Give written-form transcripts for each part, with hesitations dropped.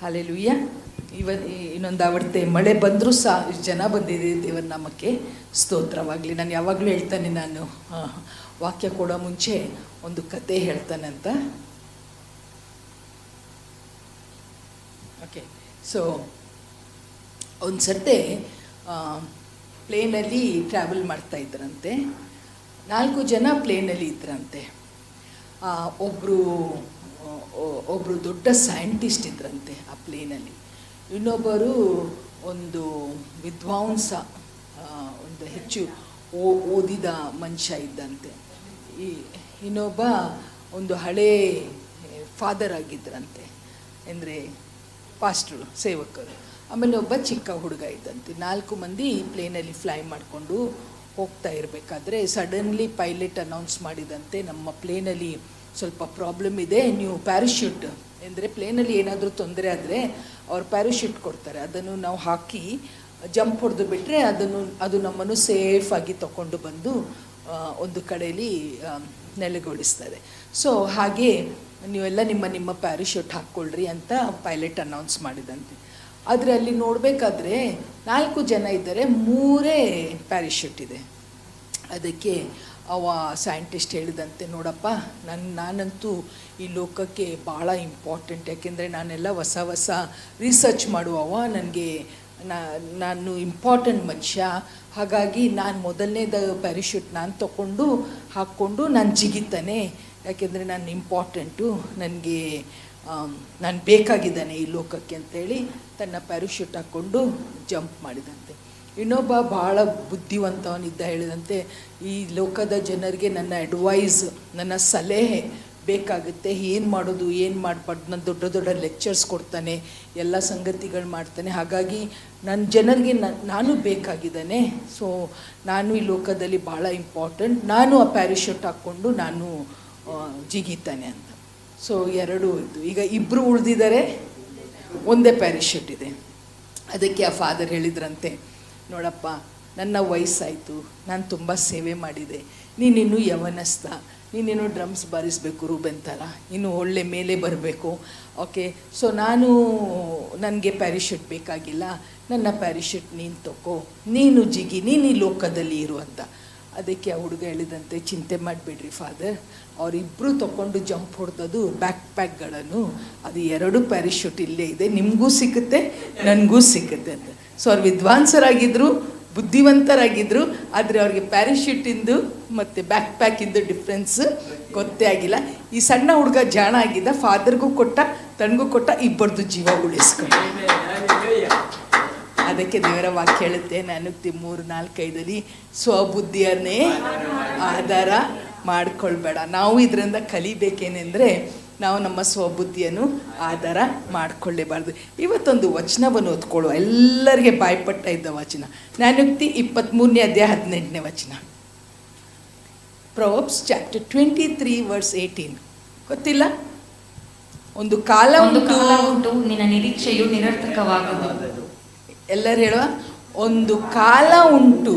Hallelujah. ಇನ್ನೊಂದು ಆವಡ್ತೆ ಮಳೆ ಬಂದರೂ ಇಷ್ಟು ಜನ ಬಂದಿದೆ. ದೇವರ ನಾಮಕ್ಕೆ ಸ್ತೋತ್ರವಾಗಲಿ. ನಾನು ಯಾವಾಗಲೂ ಹೇಳ್ತಾನೆ, ನಾನು ವಾಕ್ಯ ಕೊಡೋ ಮುಂಚೆ ಒಂದು ಕತೆ ಹೇಳ್ತಾನೆ ಅಂತ. ಓಕೆ, ಸೊ ಒಂದು ಸರ್ತೆ ಪ್ಲೇನಲ್ಲಿ ಟ್ರಾವೆಲ್ ಮಾಡ್ತಾ ಇದ್ರಂತೆ. 4 ಜನ ಪ್ಲೇನಲ್ಲಿ ಇದ್ರಂತೆ. ಒಬ್ಬರು ದೊಡ್ಡ ಸೈಂಟಿಸ್ಟ್ ಇದ್ರಂತೆ ಆ ಪ್ಲೇನಲ್ಲಿ. ಇನ್ನೊಬ್ಬರು ಒಂದು ವಿದ್ವಾಂಸ, ಒಂದು ಹೆಚ್ಚು ಓದಿದ ಮನುಷ್ಯ ಇದ್ದಂತೆ. ಇನ್ನೊಬ್ಬ ಒಂದು ಹಳೇ ಫಾದರ್ ಆಗಿದ್ದರಂತೆ, ಅಂದರೆ ಪಾಸ್ಟ್ರು, ಸೇವಕರು. ಆಮೇಲೆ ಒಬ್ಬ ಚಿಕ್ಕ ಹುಡುಗ ಇದ್ದಂತೆ. 4 ಮಂದಿ ಪ್ಲೇನಲ್ಲಿ ಫ್ಲೈ ಮಾಡಿಕೊಂಡು ಹೋಗ್ತಾ ಇರಬೇಕಾದ್ರೆ ಸಡನ್ಲಿ ಪೈಲಟ್ ಅನೌನ್ಸ್ ಮಾಡಿದಂತೆ, ನಮ್ಮ ಪ್ಲೇನಲ್ಲಿ ಸ್ವಲ್ಪ ಪ್ರಾಬ್ಲಮ್ ಇದೆ, ನೀವು ಪ್ಯಾರಾಶೂಟ್, ಅಂದರೆ ಪ್ಲೇನಲ್ಲಿ ಏನಾದರೂ ತೊಂದರೆ ಆದರೆ ಅವ್ರು ಪ್ಯಾರಾಶೂಟ್ ಕೊಡ್ತಾರೆ, ಅದನ್ನು ನಾವು ಹಾಕಿ ಜಂಪ್ ಹೊಡೆದು ಬಿಟ್ಟರೆ ಅದು ನಮ್ಮನ್ನು ಸೇಫಾಗಿ ತಗೊಂಡು ಬಂದು ಒಂದು ಕಡೆಯಲ್ಲಿ ನೆಲೆಗೊಳಿಸ್ತದೆ. ಸೊ ಹಾಗೆ ನೀವೆಲ್ಲ ನಿಮ್ಮ ಪ್ಯಾರಾಶೂಟ್ ಹಾಕ್ಕೊಳ್ರಿ ಅಂತ ಪೈಲಟ್ ಅನೌನ್ಸ್ ಮಾಡಿದಂತೆ. ಆದರೆ ಅಲ್ಲಿ ನೋಡಬೇಕಾದ್ರೆ 4 ಜನ ಇದ್ದಾರೆ, 3 ಪ್ಯಾರಾಶೂಟ್ ಇದೆ. ಅದಕ್ಕೆ ಅವ ಸೈಂಟಿಸ್ಟ್ ಹೇಳಿದಂತೆ, ನೋಡಪ್ಪ, ನಾನಂತೂ ಈ ಲೋಕಕ್ಕೆ ಭಾಳ ಇಂಪಾರ್ಟೆಂಟ್, ಯಾಕೆಂದರೆ ನಾನೆಲ್ಲ ಹೊಸ ರಿಸರ್ಚ್ ಮಾಡುವವ, ನಾನು ಇಂಪಾರ್ಟೆಂಟ್ ಮನುಷ್ಯ. ಹಾಗಾಗಿ ನಾನು ಮೊದಲನೇದ ಪ್ಯಾರಾಶೂಟ್ ನಾನು ಹಾಕ್ಕೊಂಡು ನಾನು ಜಿಗಿತಾನೆ, ಯಾಕೆಂದರೆ ನಾನು ಇಂಪಾರ್ಟೆಂಟು, ನಾನು ಬೇಕಾಗಿದ್ದಾನೆ ಈ ಲೋಕಕ್ಕೆ ಅಂತೇಳಿ ತನ್ನ ಪ್ಯಾರಾಶೂಟ್ ಹಾಕ್ಕೊಂಡು ಜಂಪ್ ಮಾಡಿದಂತೆ. ಇನ್ನೊಬ್ಬ ಭಾಳ ಬುದ್ಧಿವಂತವನಿದ್ದ, ಹೇಳಿದಂತೆ, ಈ ಲೋಕದ ಜನರಿಗೆ ನನ್ನ ಅಡ್ವೈಸ್, ನನ್ನ ಸಲಹೆ ಬೇಕಾಗುತ್ತೆ, ಏನು ಮಾಡೋದು ಏನು ಮಾಡಬಾರ್ದು. ನಾನು ದೊಡ್ಡ ಲೆಕ್ಚರ್ಸ್ ಕೊಡ್ತಾನೆ, ಎಲ್ಲ ಸಂಗತಿಗಳು ಮಾಡ್ತಾನೆ. ಹಾಗಾಗಿ ನನ್ನ ಜನರಿಗೆ ನಾನು ಬೇಕಾಗಿದ್ದಾನೆ. ಸೊ ನಾನು ಈ ಲೋಕದಲ್ಲಿ ಭಾಳ ಇಂಪಾರ್ಟೆಂಟ್, ನಾನು ಆ ಪ್ಯಾರಾಶೂಟ್ ಹಾಕ್ಕೊಂಡು ನಾನು ಜಿಗಿತಾನೆ ಅಂತ. ಸೊ 2 ಇದ್ದು, ಈಗ 2 ಉಳಿದಿದ್ದಾರೆ, ಒಂದೇ ಪ್ಯಾರಾಶೂಟ್ ಇದೆ. ಅದಕ್ಕೆ ಆ ಫಾದರ್ ಹೇಳಿದ್ರಂತೆ, ನೋಡಪ್ಪ, ನನ್ನ ವಯಸ್ಸಾಯಿತು, ನಾನು ತುಂಬ ಸೇವೆ ಮಾಡಿದೆ, ನೀನಿನ್ನೂ ಯವನಸ್ಥ, ನೀನೇನು ಡ್ರಮ್ಸ್ ಬಾರಿಸಬೇಕು ರೂಬೆನ್ ಥರ, ಇನ್ನು ಒಳ್ಳೆ ಮೇಲೆ ಬರಬೇಕು. ಓಕೆ, ಸೊ ನನಗೆ ಪ್ಯಾರಾಶೂಟ್ ಬೇಕಾಗಿಲ್ಲ, ನನ್ನ ಪ್ಯಾರಾಶೂಟ್ ನೀನು ತಗೋ, ನೀನು ಜಿಗಿ, ನೀನು ಈ ಲೋಕದಲ್ಲಿ ಇರು ಅಂತ. ಅದಕ್ಕೆ ಆ ಹುಡುಗ ಹೇಳಿದಂತೆ, ಚಿಂತೆ ಮಾಡಿಬಿಡ್ರಿ ಫಾದರ್, ಅವರಿಬ್ಬರು ತಗೊಂಡು ಜಂಪ್ ಹೊಡೆದದು ಬ್ಯಾಕ್ ಪ್ಯಾಕ್ಗಳನ್ನು, ಅದು 2 ಪ್ಯಾರಾಶೂಟ್ ಇಲ್ಲೇ ಇದೆ, ನಿಮಗೂ ಸಿಗುತ್ತೆ ನನಗೂ ಸಿಗುತ್ತೆ ಅಂತ. ಸೊ ಅವ್ರು ವಿದ್ವಾಂಸರಾಗಿದ್ದರು, ಬುದ್ಧಿವಂತರಾಗಿದ್ದರು, ಆದರೆ ಅವ್ರಿಗೆ ಪ್ಯಾರಾಶೂಟಿಂದು ಮತ್ತು ಬ್ಯಾಕ್ ಪ್ಯಾಕಿಂದು ಡಿಫ್ರೆನ್ಸ್ ಗೊತ್ತೇ ಆಗಿಲ್ಲ. ಈ ಸಣ್ಣ ಹುಡುಗ ಜಾಣ ಆಗಿದ್ದ, ಫಾದರ್ಗೂ ಕೊಟ್ಟ, ತನಗೂ ಕೊಟ್ಟ, ಇಬ್ಬರದು ಜೀವ ಉಳಿಸ್ಕೊಂಡು. ಅದಕ್ಕೆ ದೇವರ ವಾಕ್ಯ ಹೇಳುತ್ತೆ, ನಾನುಕ್ತಿ 3:4-5 ಸ್ವಬುದ್ಧಿಯನ್ನೇ ಆಧಾರ ಮಾಡ್ಕೊಳ್ಬೇಡ. ನಾವು ಇದರಿಂದ ಕಲಿಬೇಕೇನೆಂದರೆ, ನಾವು ನಮ್ಮ ಸ್ವಬುದ್ಧಿಯನ್ನು ಆಧಾರ ಮಾಡಿಕೊಳ್ಳೇಬಾರ್ದು. ಇವತ್ತೊಂದು ವಚನವನ್ನು ಓದ್ಕೊಳ್ಳುವ, ಎಲ್ಲರಿಗೆ ಬಾಯ್ಪಟ್ಟ ಇದ್ದ ವಚನ, ನಾನುಕ್ತಿ 23:18. Proverbs chapter 23:18. ಗೊತ್ತಿಲ್ಲ? ಒಂದು ಕಾಲ ಉಂಟು, ನಿನ್ನ ನಿರೀಕ್ಷೆಯು ನಿರರ್ಥಕವಾಗದು. ಎಲ್ಲರೂ ಹೇಳುವ, ಒಂದು ಕಾಲ ಉಂಟು,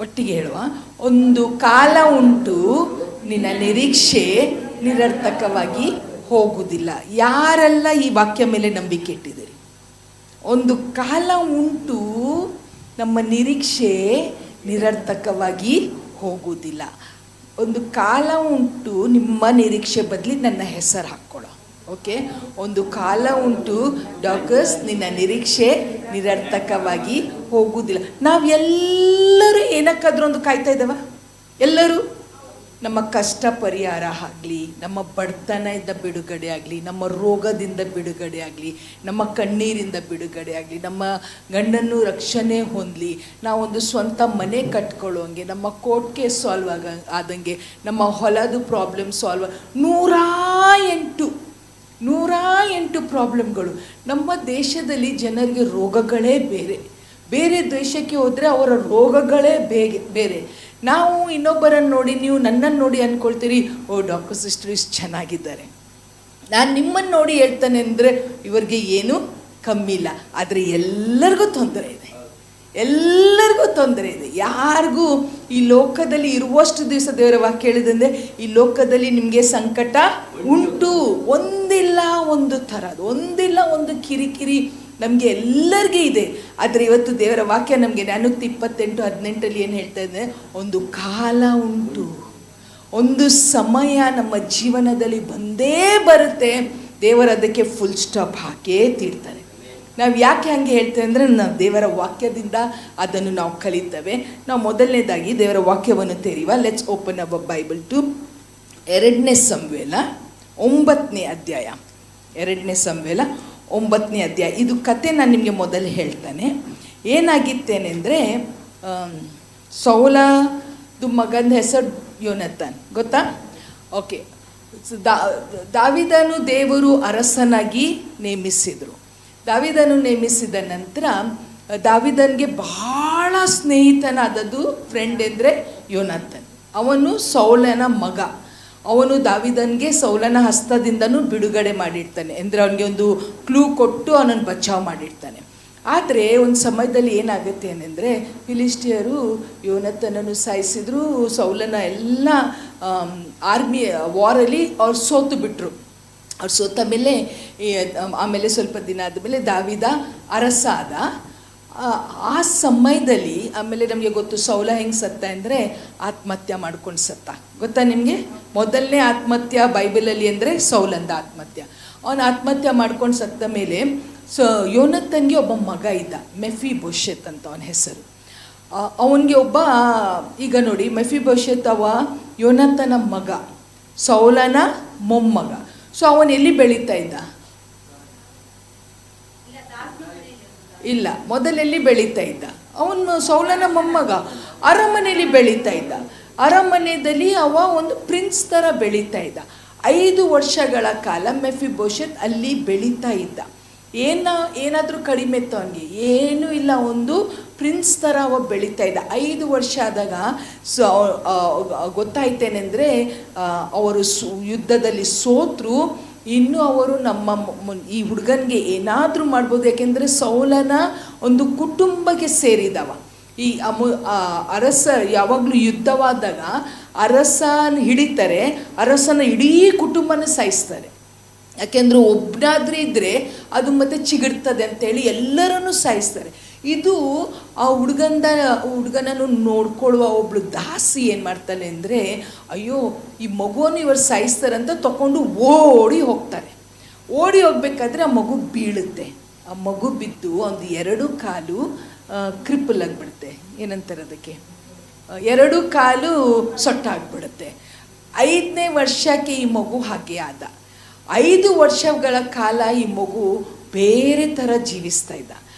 ಒಟ್ಟಿಗೆ ಹೇಳುವ, ಒಂದು ಕಾಲ ಉಂಟು, ನಿನ್ನ ನಿರೀಕ್ಷೆ ನಿರರ್ಥಕವಾಗಿ ಹೋಗುವುದಿಲ್ಲ. ಯಾರೆಲ್ಲ ಈ ವಾಕ್ಯ ಮೇಲೆ ನಂಬಿಕೆ ಇಟ್ಟಿದ್ದೀರಿ? ಒಂದು ಕಾಲ ಉಂಟು, ನಮ್ಮ ನಿರೀಕ್ಷೆ ನಿರರ್ಥಕವಾಗಿ ಹೋಗುವುದಿಲ್ಲ. ಒಂದು ಕಾಲ ಉಂಟು, ನಿಮ್ಮ ನಿರೀಕ್ಷೆ ಬದಲಿ ನನ್ನ ಹೆಸರು ಹಾಕ್ಕೊಳ್ಳೋ. ಓಕೆ, ಒಂದು ಕಾಲ ಉಂಟು ಡಾಕರ್ಸ್, ನಿನ್ನ ನಿರೀಕ್ಷೆ ನಿರರ್ಥಕವಾಗಿ ಹೋಗುವುದಿಲ್ಲ. ನಾವೆಲ್ಲರೂ ಏನಕ್ಕಾದ್ರೂ ಒಂದು ಕಾಯ್ತಾ ಇದ್ದಾವ? ಎಲ್ಲರೂ ನಮ್ಮ ಕಷ್ಟ ಪರಿಹಾರ ಆಗಲಿ, ನಮ್ಮ ಬಡತನದಿಂದ ಬಿಡುಗಡೆ ಆಗಲಿ, ನಮ್ಮ ರೋಗದಿಂದ ಬಿಡುಗಡೆ ಆಗಲಿ, ನಮ್ಮ ಕಣ್ಣೀರಿಂದ ಬಿಡುಗಡೆ ಆಗಲಿ, ನಮ್ಮ ಗಂಡನ್ನು ರಕ್ಷಣೆ ಹೊಂದಲಿ, ನಾವೊಂದು ಸ್ವಂತ ಮನೆ ಕಟ್ಕೊಳ್ಳೋಂಗೆ, ನಮ್ಮ ಕೋರ್ಟ್ ಕೇಸ್ ಸಾಲ್ವ್ ಆದಂಗೆ, ನಮ್ಮ ಹೊಲದು ಪ್ರಾಬ್ಲಮ್ ಸಾಲ್ವ್, 108 ಪ್ರಾಬ್ಲಮ್ಗಳು. ನಮ್ಮ ದೇಶದಲ್ಲಿ ಜನರಿಗೆ ರೋಗಗಳೇ ಬೇರೆ ದೇಶಕ್ಕೆ ಹೋದರೆ ಅವರ ರೋಗಗಳೇ ಬೇರೆ. ನಾವು ಇನ್ನೊಬ್ಬರನ್ನು ನೋಡಿ, ನೀವು ನನ್ನನ್ನು ನೋಡಿ ಅಂದ್ಕೊಳ್ತೀರಿ, ಓ ಡಾಕ್ಟರ್ ಸಿಸ್ಟರ್ ಇಷ್ಟು ಚೆನ್ನಾಗಿದ್ದಾರೆ. ನಾನು ನಿಮ್ಮನ್ನು ನೋಡಿ ಹೇಳ್ತಾನೆ ಅಂದರೆ ಇವ್ರಿಗೆ ಏನೂ ಕಮ್ಮಿ ಇಲ್ಲ. ಆದರೆ ಎಲ್ಲರಿಗೂ ತೊಂದರೆ ಇದೆ, ಎಲ್ಲರಿಗೂ ತೊಂದರೆ ಇದೆ. ಯಾರಿಗೂ ಈ ಲೋಕದಲ್ಲಿ ಇರುವಷ್ಟು ದಿವಸ ದೇವರ ವಾಕ್ಯ ಹೇಳಿದಂದರೆ ಈ ಲೋಕದಲ್ಲಿ ನಿಮಗೆ ಸಂಕಟ ಉಂಟು, ಒಂದಿಲ್ಲ ಒಂದು ಥರದ್ದು, ಒಂದಿಲ್ಲ ಒಂದು ಕಿರಿಕಿರಿ ನಮಗೆ ಎಲ್ಲರಿಗೂ ಇದೆ. ಆದರೆ ಇವತ್ತು ದೇವರ ವಾಕ್ಯ ನಮಗೆ ಜ್ಞಾನೋಕ್ತಿ 28:18 ಏನು ಹೇಳ್ತಾ ಇದೆ, ಒಂದು ಕಾಲ ಉಂಟು, ಒಂದು ಸಮಯ ನಮ್ಮ ಜೀವನದಲ್ಲಿ ಬಂದೇ ಬರುತ್ತೆ. ದೇವರು ಅದಕ್ಕೆ ಫುಲ್ ಸ್ಟಾಪ್ ಹಾಕೇ ತೀರ್ತಾರೆ. ನಾವು ಯಾಕೆ ಹಾಗೆ ಹೇಳ್ತೇವೆ ಅಂದರೆ ನಾವು ದೇವರ ವಾಕ್ಯದಿಂದ ಅದನ್ನು ನಾವು ಕಲಿತೇವೆ. ನಾವು ಮೊದಲನೇದಾಗಿ ದೇವರ ವಾಕ್ಯವನ್ನು ತೆರೆಯುವ. Let's open our Bible to 2 ಸಮುವೇಲ 9ನೇ ಅಧ್ಯಾಯ. 2 ಸಮುವೇಲ 9ನೇ ಅಧ್ಯಾಯ. ಇದು ಕತೆ ನಾನು ನಿಮಗೆ ಮೊದಲು ಹೇಳ್ತಾನೆ. ಏನಾಗಿತ್ತೇನೆಂದರೆ ಸೌಲದು ಮಗನ ಹೆಸರು ಯೋನತಾನ್, ಗೊತ್ತಾ? ಓಕೆ. ದಾವೀದನು ದೇವರು ಅರಸನಾಗಿ ನೇಮಿಸಿದರು. ದಾವೀದನು ನೇಮಿಸಿದ ನಂತರ ದಾವೀದನಿಗೆ ಬಹಳ ಸ್ನೇಹಿತನಾದದ್ದು ಫ್ರೆಂಡ್ ಅಂದರೆ ಯೋನತಾನ್. ಅವನು ಸೌಲನ ಮಗ. ಅವನು ದಾವೀದನಿಗೆ ಸೌಲನ ಹಸ್ತದಿಂದನೂ ಬಿಡುಗಡೆ ಮಾಡಿರ್ತಾನೆ, ಅಂದರೆ ಅವನಿಗೆ ಒಂದು ಕ್ಲೂ ಕೊಟ್ಟು ಅವನನ್ನು ಬಚಾವ್ ಮಾಡಿರ್ತಾನೆ. ಆದರೆ ಒಂದು ಸಮಯದಲ್ಲಿ ಏನಾಗುತ್ತೆ ಏನೆಂದರೆ ಫಿಲಿಸ್ಟಿಯರು ಯೋನತನನ್ನು ಸಾಯಿಸಿದ್ರು. ಸೌಲನ ಎಲ್ಲ ಆರ್ಮಿ ವಾರಲ್ಲಿ ಅವ್ರು ಸೋತು ಬಿಟ್ಟರು. ಅವ್ರು ಸೋತ ಮೇಲೆ ಆಮೇಲೆ ಸ್ವಲ್ಪ ದಿನ ಆದಮೇಲೆ ದಾವೀದ ಅರಸ ಆದ. ಆ ಸಮಯದಲ್ಲಿ ಆಮೇಲೆ ನಮಗೆ ಗೊತ್ತು ಸೌಲ ಹೆಂಗೆ ಸತ್ತ ಅಂದರೆ ಆತ್ಮಹತ್ಯೆ ಮಾಡ್ಕೊಂಡು ಸತ್ತ. ಗೊತ್ತಾ ನಿಮಗೆ? ಮೊದಲನೇ ಆತ್ಮಹತ್ಯೆ ಬೈಬಲಲ್ಲಿ ಅಂದರೆ ಸೌಲಂದ ಆತ್ಮಹತ್ಯೆ. ಅವನು ಆತ್ಮಹತ್ಯೆ ಮಾಡ್ಕೊಂಡು ಸತ್ತ ಮೇಲೆ ಯೋನತನ್ಗೆ ಒಬ್ಬ ಮಗ ಇದ್ದ, ಮೆಫಿಬೋಶೆತ್ ಅಂತ ಅವನ ಹೆಸರು. ಅವನಿಗೆ ಒಬ್ಬ, ಈಗ ನೋಡಿ ಮೆಫಿಬೋಶೆತ್ ಅವ ಯೋನತನ ಮಗ, ಸೌಲನ ಮೊಮ್ಮಗ. ಸೊ ಅವನು ಎಲ್ಲಿ ಬೆಳೀತಾ ಇದ್ದ? ಇಲ್ಲ, ಮೊದಲೆಲ್ಲಿ ಬೆಳೀತಾ ಇದ್ದ? ಅವನು ಸೌಲನ ಮೊಮ್ಮಗ ಅರಮನೆಯಲ್ಲಿ ಬೆಳೀತಾ ಇದ್ದ. ಅರಮನೆಯಲ್ಲಿ ಅವ ಒಂದು ಪ್ರಿನ್ಸ್ ಥರ ಬೆಳೀತಾ ಇದ್ದ. 5 ವರ್ಷಗಳ ಕಾಲ ಮೆಫಿಬೋಶೆತ್ ಅಲ್ಲಿ ಬೆಳೀತಾ ಇದ್ದ. ಏನಾದರೂ ಕಡಿಮೆ ಇತ್ತು ಅವನಿಗೆ? ಏನೂ ಇಲ್ಲ, ಒಂದು ಪ್ರಿನ್ಸ್ ಥರ ಅವ ಬೆಳೀತಾ ಇದ್ದ. 5 ವರ್ಷ ಆದಾಗ ಗೊತ್ತಾಯ್ತೇನೆಂದರೆ ಅವರು ಯುದ್ಧದಲ್ಲಿ ಸೋತರು. ಇನ್ನು ಅವರು ಈ ಹುಡುಗನಿಗೆ ಏನಾದರೂ ಮಾಡ್ಬೋದು, ಯಾಕೆಂದರೆ ಸೌಲನ ಒಂದು ಕುಟುಂಬಕ್ಕೆ ಸೇರಿದವ. ಈ ಅರಸ ಯಾವಾಗಲೂ ಯುದ್ಧವಾದಾಗ ಅರಸನ ಹಿಡಿತಾರೆ, ಅರಸನ ಇಡೀ ಕುಟುಂಬನ ಸಾಯಿಸ್ತಾರೆ. ಯಾಕೆಂದರೆ ಒಬ್ಬನಾದ್ರೂ ಇದ್ದರೆ ಅದು ಮತ್ತೆ ಚಿಗುರ್ತದೆ ಅಂತೇಳಿ ಎಲ್ಲರನ್ನೂ ಸಾಯಿಸ್ತಾರೆ. ಇದು ಆ ಹುಡುಗನನ್ನು ನೋಡ್ಕೊಳ್ಳುವ ಒಬ್ಳು ದಾಸಿ ಏನು ಮಾಡ್ತಾನೆ ಅಂದರೆ, ಅಯ್ಯೋ ಈ ಮಗುವನ್ನು ಇವರು ಸಾಯಿಸ್ತಾರಂತ ತಗೊಂಡು ಓಡಿ ಹೋಗ್ತಾರೆ. ಓಡಿ ಹೋಗ್ಬೇಕಾದ್ರೆ ಆ ಮಗು ಬೀಳುತ್ತೆ. ಆ ಮಗು ಬಿದ್ದು ಒಂದು 2 ಕಾಲು ಕ್ರಿಪ್ಪಲ್ ಆಗಿಬಿಡುತ್ತೆ. ಏನಂತಾರೆ ಅದಕ್ಕೆ? 2 ಕಾಲು ಸೊಟ್ಟಾಗ್ಬಿಡುತ್ತೆ. 5ನೇ ವರ್ಷಕ್ಕೆ ಈ ಮಗು ಹಾಗೆ ಆದ. 5 ವರ್ಷಗಳ ಕಾಲ ಈ ಮಗು ಬೇರೆ ಥರ ಜೀವಿಸ್ತಾ ಇದ್ದ.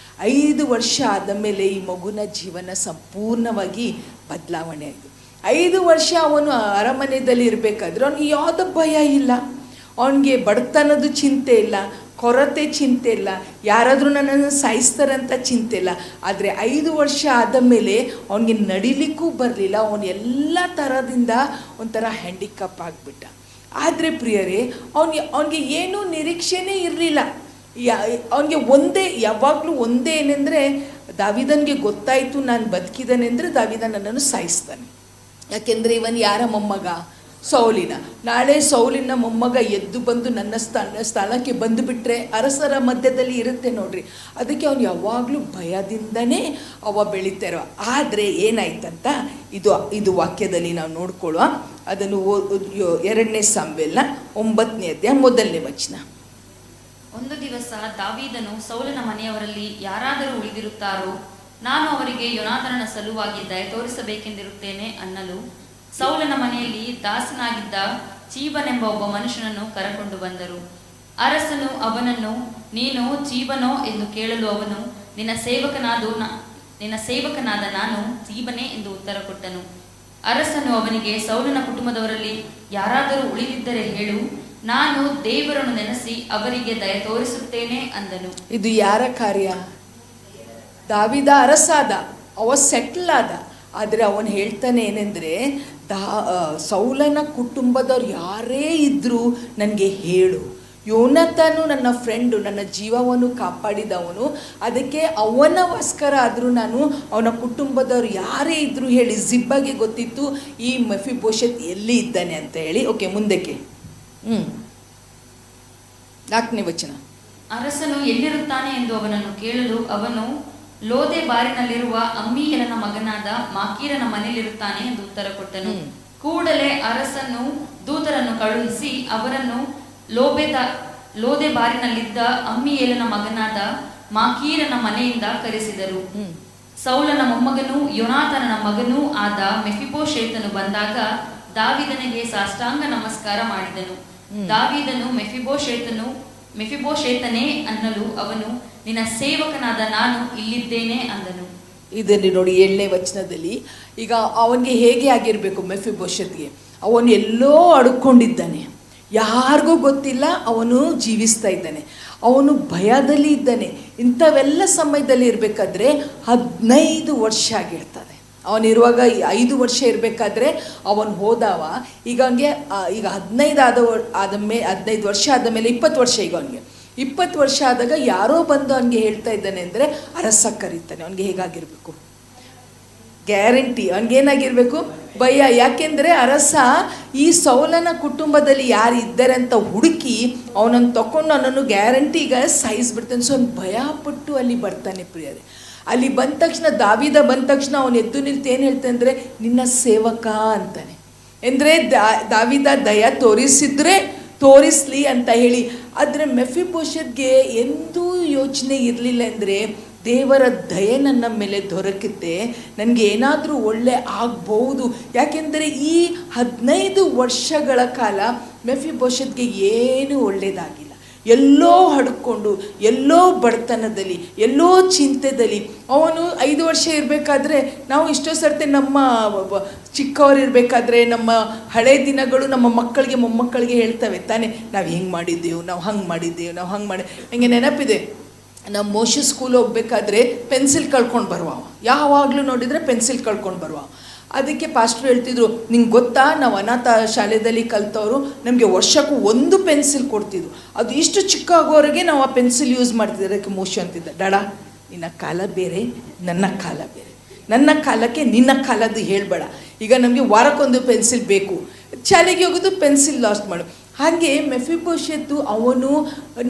5 ವರ್ಷ ಆದ ಮೇಲೆ ಈ ಮಗುನ ಜೀವನ ಸಂಪೂರ್ಣವಾಗಿ ಬದಲಾವಣೆ ಆಯಿತು. 5 ವರ್ಷ ಅವನು ಅರಮನೆಯಲ್ಲಿ ಇರಬೇಕಾದ್ರೆ ಅವನಿಗೆ ಯಾವುದೋ ಭಯ ಇಲ್ಲ, ಅವನಿಗೆ ಬಡತನದ ಚಿಂತೆ ಇಲ್ಲ, ಕೊರತೆ ಚಿಂತೆ ಇಲ್ಲ, ಯಾರಾದರೂ ನನ್ನನ್ನು ಸಾಯಿಸ್ತಾರಂತ ಚಿಂತೆ ಇಲ್ಲ. ಆದರೆ 5 ವರ್ಷ ಆದ ಮೇಲೆ ಅವನಿಗೆ ನಡಿಲಿಕ್ಕೂ ಬರಲಿಲ್ಲ. ಅವನು ಎಲ್ಲ ಥರದಿಂದ ಒಂಥರ ಹ್ಯಾಂಡಿಕ್ಯಾಪ್ ಆಗಿಬಿಟ್ಟ. ಆದರೆ ಪ್ರಿಯರೇ, ಅವನಿಗೆ ಏನೂ ನಿರೀಕ್ಷೆನೇ ಇರಲಿಲ್ಲ. ಅವನಿಗೆ ಯಾವಾಗಲೂ ಒಂದೇ ಏನೆಂದರೆ, ದಾವೀದನಿಗೆ ಗೊತ್ತಾಯಿತು ನಾನು ಬದುಕಿದ್ದಾನೆ ಅಂದರೆ ದಾವೀದ ನನ್ನನ್ನು ಸಾಯಿಸ್ತಾನೆ. ಯಾಕೆಂದರೆ ಇವನು ಯಾರ ಮೊಮ್ಮಗ? ಸೌಲಿನ. ನಾಳೆ ಸೌಲಿನ ಮೊಮ್ಮಗ ಎದ್ದು ಬಂದು ನನ್ನ ಸ್ಥಳಕ್ಕೆ ಬಂದುಬಿಟ್ರೆ ಅರಸರ ಮಧ್ಯದಲ್ಲಿ ಇರುತ್ತೆ ನೋಡ್ರಿ. ಅದಕ್ಕೆ ಅವನು ಯಾವಾಗಲೂ ಭಯದಿಂದನೇ ಅವ ಬೆಳೀತಾರೋ. ಆದರೆ ಏನಾಯ್ತಂತ ಇದು ವಾಕ್ಯದಲ್ಲಿ ನಾವು ನೋಡ್ಕೊಳ್ಳುವ. ಅದನ್ನು 2 ಸಮುವೇಲ 9ನೇ ಅಧ್ಯಾಯ 1ನೇ ವಚನ. ಒಂದು ದಿವಸ ದಾವೀದನು ಸೌಲನ ಮನೆಯವರಲ್ಲಿ ಯಾರಾದರೂ ಉಳಿದಿರುತ್ತಾರೋ ನಾನು ಅವರಿಗೆ ಯೋನಾಥನನ ಸಲುವಾಗಿ ದಯ ತೋರಿಸಬೇಕೆಂದಿರುತ್ತೇನೆ ಅನ್ನಲು ಸೌಲನ ಮನೆಯಲ್ಲಿ ದಾಸನಾಗಿದ್ದ ಚೀಬನೆಂಬ ಒಬ್ಬ ಮನುಷ್ಯನನ್ನು ಕರಕೊಂಡು ಬಂದರು. ಅರಸನು ಅವನನ್ನು, ನೀನು ಚೀಬನೋ ಎಂದು ಕೇಳಲು ಅವನು, ನಿನ್ನ ಸೇವಕನಾದ ನಾನು ಚೀಬನೇ ಎಂದು ಉತ್ತರ ಕೊಟ್ಟನು. ಅರಸನು ಅವನಿಗೆ, ಸೌಲನ ಕುಟುಂಬದವರಲ್ಲಿ ಯಾರಾದರೂ ಉಳಿದಿದ್ದರೆ ಹೇಳು, ನಾನು ದೇವರನ್ನು ನೆನೆಸಿ ಅವರಿಗೆ ದಯ ತೋರಿಸುತ್ತೇನೆ ಅಂದನು. ಇದು ಯಾರ ಕಾರ್ಯ? ದಾವೀದ ಅರಸಾದ, ಅವ ಸೆಟ್ಲ್ ಆದ. ಆದರೆ ಅವನು ಹೇಳ್ತಾನೆ ಏನೆಂದರೆ, ಸೌಲನ ಕುಟುಂಬದವ್ರು ಯಾರೇ ಇದ್ದರೂ ನನಗೆ ಹೇಳು, ಯೋನಾತನು ನನ್ನ ಫ್ರೆಂಡು, ನನ್ನ ಜೀವವನ್ನು ಕಾಪಾಡಿದವನು. ಅದಕ್ಕೆ ಅವನಗೋಸ್ಕರ ಆದರೂ ನಾನು ಅವನ ಕುಟುಂಬದವರು ಯಾರೇ ಇದ್ದರೂ ಹೇಳಿ, ಜಿಬ್ಬಗೆ ಗೊತ್ತಿತ್ತು ಈ ಮೆಫಿಬೋಶೆತ್ ಎಲ್ಲಿ ಇದ್ದಾನೆ ಅಂತ ಹೇಳಿ. ಓಕೆ, ಮುಂದಕ್ಕೆ 4ನೇ ವಚನ. ಅರಸನು ಎಲ್ಲಿರುತ್ತಾನೆ ಎಂದು ಅವನನ್ನು ಕೇಳಲು ಅವನು ಲೋದೆ ಬಾರಿನಲ್ಲಿರುವ ಅಮ್ಮೀಯಲನ ಮಗನಾದ ಮಾಕೀರನ ಮನೆಯಲ್ಲಿರುತ್ತಾನೆ ಎಂದು ಉತ್ತರ ಕೊಟ್ಟನು. ಕೂಡಲೇ ಅರಸನು ದೂತರನ್ನು ಕಳುಹಿಸಿ ಅವರನ್ನು ಲೋದೆ ಬಾರಿನಲ್ಲಿದ್ದ ಅಮ್ಮೀಯೇಲನ ಮಗನಾದ ಮಾಕೀರನ ಮನೆಯಿಂದ ಕರೆಸಿದರು. ಸೌಲನ ಮೊಮ್ಮಗನೂ ಯೋನಾತನನ ಮಗನೂ ಆದ ಮೆಫಿಬೋಶೇತನು ಬಂದಾಗ ದಾವೀದನಿಗೆ ಸಾಷ್ಟಾಂಗ ನಮಸ್ಕಾರ ಮಾಡಿದನು. ದಾವೀದನು ಮೆಫಿಬೋಶೇತನೇ ಅನ್ನಲು ಅವನು, ನಿನ್ನ ಸೇವಕನಾದ ನಾನು ಇಲ್ಲಿದ್ದೇನೆ ಅಂದನು. ಇದನ್ನು ನೋಡಿ 7ನೇ ವಚನದಲ್ಲಿ. ಈಗ ಅವನಿಗೆ ಹೇಗೆ ಆಗಿರಬೇಕು ಮೆಫಿಬೋಶೆತ್ಗೆ? ಅವನು ಎಲ್ಲೋ ಅಡ್ಕೊಂಡಿದ್ದಾನೆ, ಯಾರಿಗೂ ಗೊತ್ತಿಲ್ಲ, ಅವನು ಜೀವಿಸ್ತಾ ಇದ್ದಾನೆ, ಅವನು ಭಯದಲ್ಲಿ ಇದ್ದಾನೆ. ಇಂಥವೆಲ್ಲ ಸಮಯದಲ್ಲಿ ಇರಬೇಕಾದ್ರೆ 15 ವರ್ಷ ಆಗಿರ್ತದೆ. ಅವನಿರುವಾಗ 5 ವರ್ಷ ಇರಬೇಕಾದ್ರೆ ಅವನು ಹೋದವ. ಈಗ ಅವನಿಗೆ ಈಗ 15 ವರ್ಷ ಆದ ಮೇಲೆ 20 ವರ್ಷ. ಈಗ ಅವನಿಗೆ 20 ವರ್ಷ ಆದಾಗ ಯಾರೋ ಬಂದು ಅವನಿಗೆ ಹೇಳ್ತಾ ಇದ್ದಾನೆ ಅಂದರೆ ಅರಸ ಕರೀತಾನೆ. ಅವನಿಗೆ ಹೇಗಾಗಿರ್ಬೇಕು? ಗ್ಯಾರಂಟಿ ಅವನಿಗೇನಾಗಿರ್ಬೇಕು? ಭಯ. ಯಾಕೆಂದರೆ ಅರಸ ಈ ಸೌಲನ ಕುಟುಂಬದಲ್ಲಿ ಯಾರು ಇದ್ದಾರೆ ಅಂತ ಹುಡುಕಿ ಅವನನ್ನು ತಗೊಂಡು ಅವನನ್ನು ಗ್ಯಾರಂಟಿ ಈಗ ಸಾಯಿಸ್ಬಿಡ್ತಾನೆ. ಸೊ ಅವ್ನು ಭಯಪಟ್ಟು ಅಲ್ಲಿ ಬರ್ತಾನೆ ಪ್ರಿಯರೇ. ಅಲ್ಲಿ ಬಂದ ತಕ್ಷಣ, ದಾವೀದ ಬಂದ ತಕ್ಷಣ ಅವನು ಎದ್ದು ನಿಲ್ತು ಏನು ಹೇಳ್ತಾನೆ ಅಂದರೆ, ನಿನ್ನ ಸೇವಕ ಅಂತಾನೆ. ಅಂದರೆ ದಾವೀದ ದಯ ತೋರಿಸ್ಲಿ ಅಂತ ಹೇಳಿ. ಆದರೆ ಮೆಫಿಬೋಶೆತ್ಗೆ ಎಂದೂ ಯೋಚನೆ ಇರಲಿಲ್ಲ ಅಂದರೆ, ದೇವರ ದಯೆ ನನ್ನ ಮೇಲೆ ದೊರಕುತ್ತೆ, ನನಗೆ ಏನಾದರೂ ಒಳ್ಳೆ ಆಗ್ಬೋದು. ಯಾಕೆಂದರೆ ಈ 15 ವರ್ಷಗಳ ಕಾಲ ಮೆಫಿಬೋಶೆತ್ಗೆ ಏನೂ ಒಳ್ಳೆಯದಾಗಿಲ್ಲ. ಎಲ್ಲೋ ಹಡ್ಕೊಂಡು, ಎಲ್ಲೋ ಬಡತನದಲ್ಲಿ, ಎಲ್ಲೋ ಚಿಂತೆದಲ್ಲಿ ಅವನು 5 ವರ್ಷ ಇರಬೇಕಾದ್ರೆ, ನಾವು ಎಷ್ಟೋ ಸರ್ತಿ ನಮ್ಮ ಚಿಕ್ಕವರಿರಬೇಕಾದ್ರೆ ನಮ್ಮ ಹಳೆ ದಿನಗಳು ನಮ್ಮ ಮಕ್ಕಳಿಗೆ ಮೊಮ್ಮಕ್ಕಳಿಗೆ ಹೇಳ್ತವೆ ತಾನೆ, ನಾವು ಹಿಂಗೆ ಮಾಡಿದ್ದೆವು, ನಾವು ಹಂಗೆ ಮಾಡಿದ್ದೆವು, ನಾವು ಹಂಗೆ ಮಾಡಿ. ನನಗೆ ನೆನಪಿದೆ, ನಾವು ಮೋಶು ಸ್ಕೂಲ್ ಹೋಗ್ಬೇಕಾದ್ರೆ ಪೆನ್ಸಿಲ್ ಕಳ್ಕೊಂಡು ಬರುವ, ಯಾವಾಗಲೂ ನೋಡಿದರೆ ಪೆನ್ಸಿಲ್ ಕಳ್ಕೊಂಡು ಬರುವ. ಅದಕ್ಕೆ ಪಾಸ್ಟ್ರು ಹೇಳ್ತಿದ್ರು, ನಿಂಗೆ ಗೊತ್ತಾ, ನಾವು ಅನಾಥ ಶಾಲೆಯಲ್ಲಿ ಕಲ್ತವರು ನಮಗೆ ವರ್ಷಕ್ಕೂ 1 ಪೆನ್ಸಿಲ್ ಕೊಡ್ತಿದ್ರು. ಅದು ಇಷ್ಟು ಚಿಕ್ಕ ಆಗೋವರೆಗೆ ನಾವು ಆ ಪೆನ್ಸಿಲ್ ಯೂಸ್ ಮಾಡ್ತಿದ್ದೆ. ಅದಕ್ಕೆ ಮೋಶು ಅಂತಿದ್ದ, ಡಾಡಾ ನಿನ್ನ ಕಾಲ ಬೇರೆ, ನನ್ನ ಕಾಲ ಬೇರೆ, ನನ್ನ ಕಾಲಕ್ಕೆ ನಿನ್ನ ಕಾಲದ್ದು ಹೇಳಬೇಡ. ಈಗ ನಮಗೆ ವಾರಕ್ಕೊಂದು ಪೆನ್ಸಿಲ್ ಬೇಕು, ಶಾಲೆಗೆ ಹೋಗೋದು ಪೆನ್ಸಿಲ್ ಲಾಸ್ಟ್ ಮಾಡು. ಹಾಗೆ ಮೆಫಿಬೋಶೆತ್ತು ಅವನು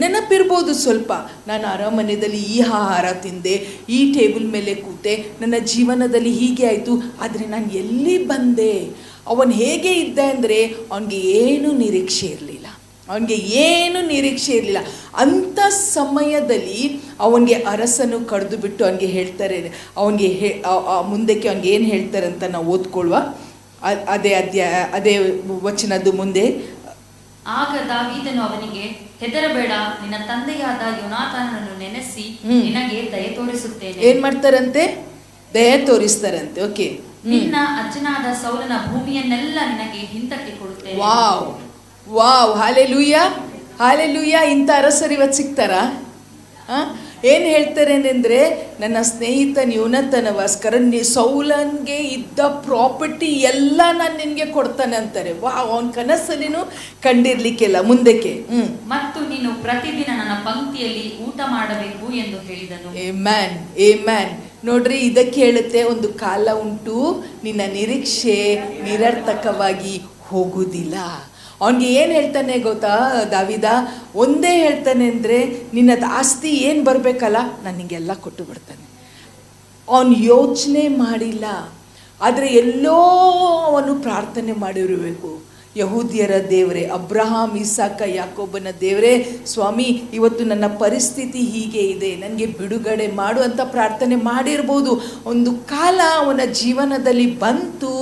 ನೆನಪಿರ್ಬೋದು ಸ್ವಲ್ಪ, ನಾನು ಅರಮನೆಯಲ್ಲಿ ಈ ಆಹಾರ ತಿಂದೆ, ಈ ಟೇಬಲ್ ಮೇಲೆ ಕೂತೆ, ನನ್ನ ಜೀವನದಲ್ಲಿ ಹೀಗೆ ಆಯಿತು, ಆದರೆ ನಾನು ಎಲ್ಲಿ ಬಂದೆ? ಅವನು ಹೇಗೆ ಇದ್ದ ಅಂದರೆ ಅವನಿಗೆ ಏನೂ ನಿರೀಕ್ಷೆ ಇರಲಿಲ್ಲ. ಅಂಥ ಸಮಯದಲ್ಲಿ ಅವನಿಗೆ ಅರಸನು ಕರೆದು ಬಿಟ್ಟು ಅವನಿಗೆ ಹೇಳ್ತಾರೆ, ಮುಂದಕ್ಕೆ ಅವನಿಗೆ ಏನು ಹೇಳ್ತಾರೆ ಅಂತ ನಾವು ಓದ್ಕೊಳ್ಳುವ. ಅದೇ ವಚನದ್ದು ಮುಂದೆ. ಆಗ ದಾವೀದನು ಅವನಿಗೆ, ಹೆದರಬೇಡ, ನಿನ್ನ ತಂದೆಯಾದ ಯೋನಾತಾನನನ್ನು ನೆನೆಸಿ ನಿನಗೆ ದಯೆ ತೋರಿಸುತ್ತೇನೆ. ಏನ್ ಮಾಡ್ತಾರಂತೆ? ದಯೆ ತೋರಿಸ್ತಾರಂತೆ. ಓಕೆ. ನಿನ್ನ ಅಜ್ಜನಾದ ಸೌಲನ ಭೂಮಿಯನ್ನೆಲ್ಲ ನಿನಗೆ ಹಿಂದಕ್ಕೆ ಕೊಡುತ್ತೇನೆ. Wow, hallelujah. ಇಂಥ ಅರಸರು ಇವತ್ತು ಸಿಗ್ತಾರಾ? ಏನು ಹೇಳ್ತಾರೆ ಅಂದರೆ, ನನ್ನ ಸ್ನೇಹಿತನ ಯೋನಾತನಗೋಸ್ಕರ ಸೌಲನ್ಗೆ ಇದ್ದ ಪ್ರಾಪರ್ಟಿ ಎಲ್ಲ ನಾನು ನಿನಗೆ ಕೊಡ್ತಾನೆ ಅಂತಾರೆ. ಅವನ ಕನಸಲ್ಲಿನೂ ಕಂಡಿರ್ಲಿಕ್ಕೆಲ್ಲ. ಮುಂದಕ್ಕೆ ಮತ್ತು ನೀನು ಪ್ರತಿದಿನ ನನ್ನ ಪಂಕ್ತಿಯಲ್ಲಿ ಊಟ ಮಾಡಬೇಕು ಎಂದು ಹೇಳಿದನು. ಆಮೆನ್. ನೋಡ್ರಿ, ಇದಕ್ಕೆ ಹೇಳುತ್ತೆ, ಒಂದು ಕಾಲ ಉಂಟು, ನಿನ್ನ ನಿರೀಕ್ಷೆ ನಿರರ್ಥಕವಾಗಿ ಹೋಗುವುದಿಲ್ಲ. ಅವನಿಗೆ ಏನು ಹೇಳ್ತಾನೆ ಗೊತ್ತಾ ದಾವೀದ? ಒಂದೇ ಹೇಳ್ತಾನೆ ಅಂದರೆ, ನಿನ್ನದು ಆಸ್ತಿ ಏನು ಬರಬೇಕಲ್ಲ, ನಾನು ನಿಂಗೆಲ್ಲ ಕೊಟ್ಟು ಬಿಡ್ತಾನೆ. ಅವನು ಯೋಚನೆ ಮಾಡಿಲ್ಲ, ಆದರೆ ಎಲ್ಲೋ ಅವನು ಪ್ರಾರ್ಥನೆ ಮಾಡಿರಬೇಕು. ಯಹೂದ್ಯರ ದೇವರೇ, ಅಬ್ರಹಾಂ, ಇಸಾಕ, ಯಾಕೋಬನ ದೇವರೇ, ಸ್ವಾಮಿ ಇವತ್ತು ನನ್ನ ಪರಿಸ್ಥಿತಿ ಹೀಗೆ ಇದೆ, ನನಗೆ ಬಿಡುಗಡೆ ಮಾಡು ಅಂತ ಪ್ರಾರ್ಥನೆ ಮಾಡಿರ್ಬೋದು. ಒಂದು ಕಾಲ ಅವನ ಜೀವನದಲ್ಲಿ ಬಂತು.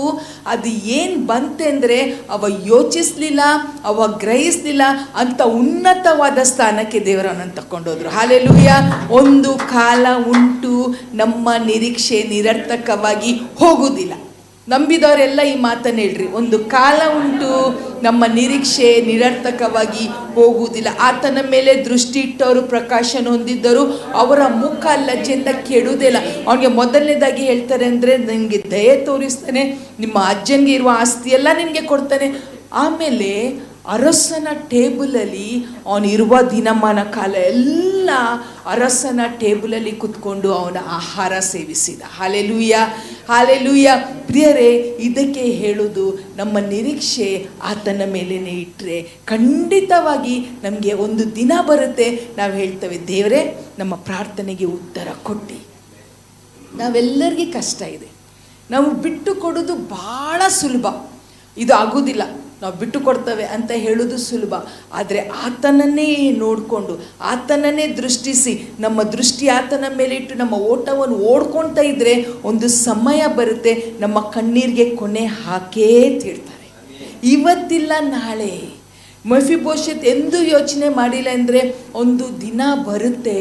ಅದು ಏನು ಬಂತೆಂದರೆ, ಅವ ಯೋಚಿಸಲಿಲ್ಲ, ಅವ ಗ್ರಹಿಸಲಿಲ್ಲ, ಅಂತ ಉನ್ನತವಾದ ಸ್ಥಾನಕ್ಕೆ ದೇವರನ್ನು ತಗೊಂಡೋದ್ರು. ಹಾಲೆಲೂಯಾ. ಒಂದು ಕಾಲ ಉಂಟು, ನಮ್ಮ ನಿರೀಕ್ಷೆ ನಿರರ್ಥಕವಾಗಿ ಹೋಗುವುದಿಲ್ಲ. ನಂಬಿದವರೆಲ್ಲ ಈ ಮಾತನ್ನು ಹೇಳ್ರಿ, ಒಂದು ಕಾಲ ಉಂಟು, ನಮ್ಮ ನಿರೀಕ್ಷೆ ನಿರರ್ಥಕವಾಗಿ ಹೋಗುವುದಿಲ್ಲ. ಆತನ ಮೇಲೆ ದೃಷ್ಟಿ ಇಟ್ಟವರು, ಪ್ರಕಾಶನ ಹೊಂದಿದ್ದರು, ಅವರ ಮುಖ ಲಜ್ಜೆಯಿಂದ ಕೆಡುವುದಿಲ್ಲ. ಅವನಿಗೆ ಮೊದಲನೇದಾಗಿ ಹೇಳ್ತಾರೆ ಅಂದರೆ, ನಿನಗೆ ದಯೆ ತೋರಿಸ್ತಾನೆ, ನಿಮ್ಮ ಅಜ್ಜನಿಗೆ ಇರುವ ಆಸ್ತಿ ಎಲ್ಲ ನಿನಗೆ ಕೊಡ್ತಾನೆ. ಆಮೇಲೆ ಅರಸನ ಟೇಬಲಲ್ಲಿ ಅವನಿರುವ ದಿನಮಾನ ಕಾಲ ಎಲ್ಲ ಅರಸನ ಟೇಬಲಲ್ಲಿ ಕುತ್ಕೊಂಡು ಅವನ ಆಹಾರ ಸೇವಿಸಿದ. Hallelujah, hallelujah. ಪ್ರಿಯರೇ, ಇದಕ್ಕೆ ಹೇಳೋದು ನಮ್ಮ ನಿರೀಕ್ಷೆ ಆತನ ಮೇಲೇ ಇಟ್ಟರೆ ಖಂಡಿತವಾಗಿ ನಮಗೆ ಒಂದು ದಿನ ಬರುತ್ತೆ, ನಾವು ಹೇಳ್ತೇವೆ ದೇವರೇ ನಮ್ಮ ಪ್ರಾರ್ಥನೆಗೆ ಉತ್ತರ ಕೊಟ್ಟು. ನಾವೆಲ್ಲರಿಗೆ ಕಷ್ಟ ಇದೆ, ನಾವು ಬಿಟ್ಟು ಕೊಡೋದು ಭಾಳ ಸುಲಭ, ಇದು ಆಗೋದಿಲ್ಲ ನಾವು ಬಿಟ್ಟು ಕೊಡ್ತೇವೆ ಅಂತ ಹೇಳೋದು ಸುಲಭ. ಆದರೆ ಆತನನ್ನೇ ನೋಡಿಕೊಂಡು ಆತನನ್ನೇ ದೃಷ್ಟಿಸಿ ನಮ್ಮ ದೃಷ್ಟಿ ಆತನ ಮೇಲೆ ಇಟ್ಟು ನಮ್ಮ ಓಟವನ್ನು ಓಡ್ಕೊಳ್ತಾ ಇದ್ದರೆ ಒಂದು ಸಮಯ ಬರುತ್ತೆ ನಮ್ಮ ಕಣ್ಣೀರಿಗೆ ಕೊನೆ ಹಾಕೇ ತೀರ್ತಾರೆ. ಇವತ್ತಿಲ್ಲ ನಾಳೆ. ಮೆಫಿಬೋಶೆತ್ ಎಂದೂ ಯೋಚನೆ ಮಾಡಿಲ್ಲ ಅಂದರೆ ಒಂದು ದಿನ ಬರುತ್ತೆ,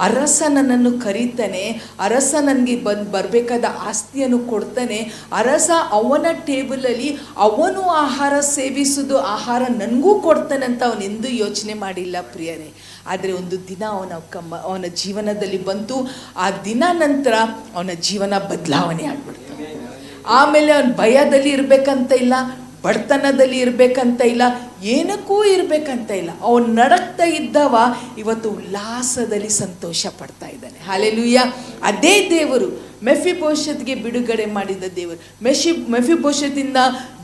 ಅರಸ ನನ್ನನ್ನು ಕರೀತಾನೆ, ಅರಸ ನನಗೆ ಬರಬೇಕಾದ ಆಸ್ತಿಯನ್ನು ಕೊಡ್ತಾನೆ, ಅರಸ ಅವನ ಟೇಬಲಲ್ಲಿ ಅವನು ಆಹಾರ ಸೇವಿಸೋದು ಆಹಾರ ನನಗೂ ಕೊಡ್ತಾನೆ ಅಂತ ಅವನೆಂದೂ ಯೋಚನೆ ಮಾಡಿಲ್ಲ ಪ್ರಿಯರೇ. ಆದರೆ ಒಂದು ದಿನ ಅವನ ಜೀವನದಲ್ಲಿ ಬಂತು. ಆ ದಿನ ನಂತರ ಅವನ ಜೀವನ ಬದಲಾವಣೆ ಆಗ್ಬಿಡ್ತಾನೆ. ಆಮೇಲೆ ಅವನ ಭಯದಲ್ಲಿ ಇರಬೇಕಂತ ಇಲ್ಲ, ಬಡತನದಲ್ಲಿ ಇರಬೇಕಂತ ಇಲ್ಲ, ಏನಕ್ಕೂ ಇರಬೇಕಂತ ಇಲ್ಲ. ಅವನು ನಡಕ್ತಾ ಇದ್ದವ ಇವತ್ತು ಉಲ್ಲಾಸದಲ್ಲಿ ಸಂತೋಷ ಪಡ್ತಾ ಇದ್ದಾನೆ. ಹಾಲೆಲೂಯ. ಅದೇ ದೇವರು ಮೆಫಿಬೋಶೆತ್ಗೆ ಬಿಡುಗಡೆ ಮಾಡಿದ ದೇವರು. ಮೆಫಿಬೋಶೆತಿಂದ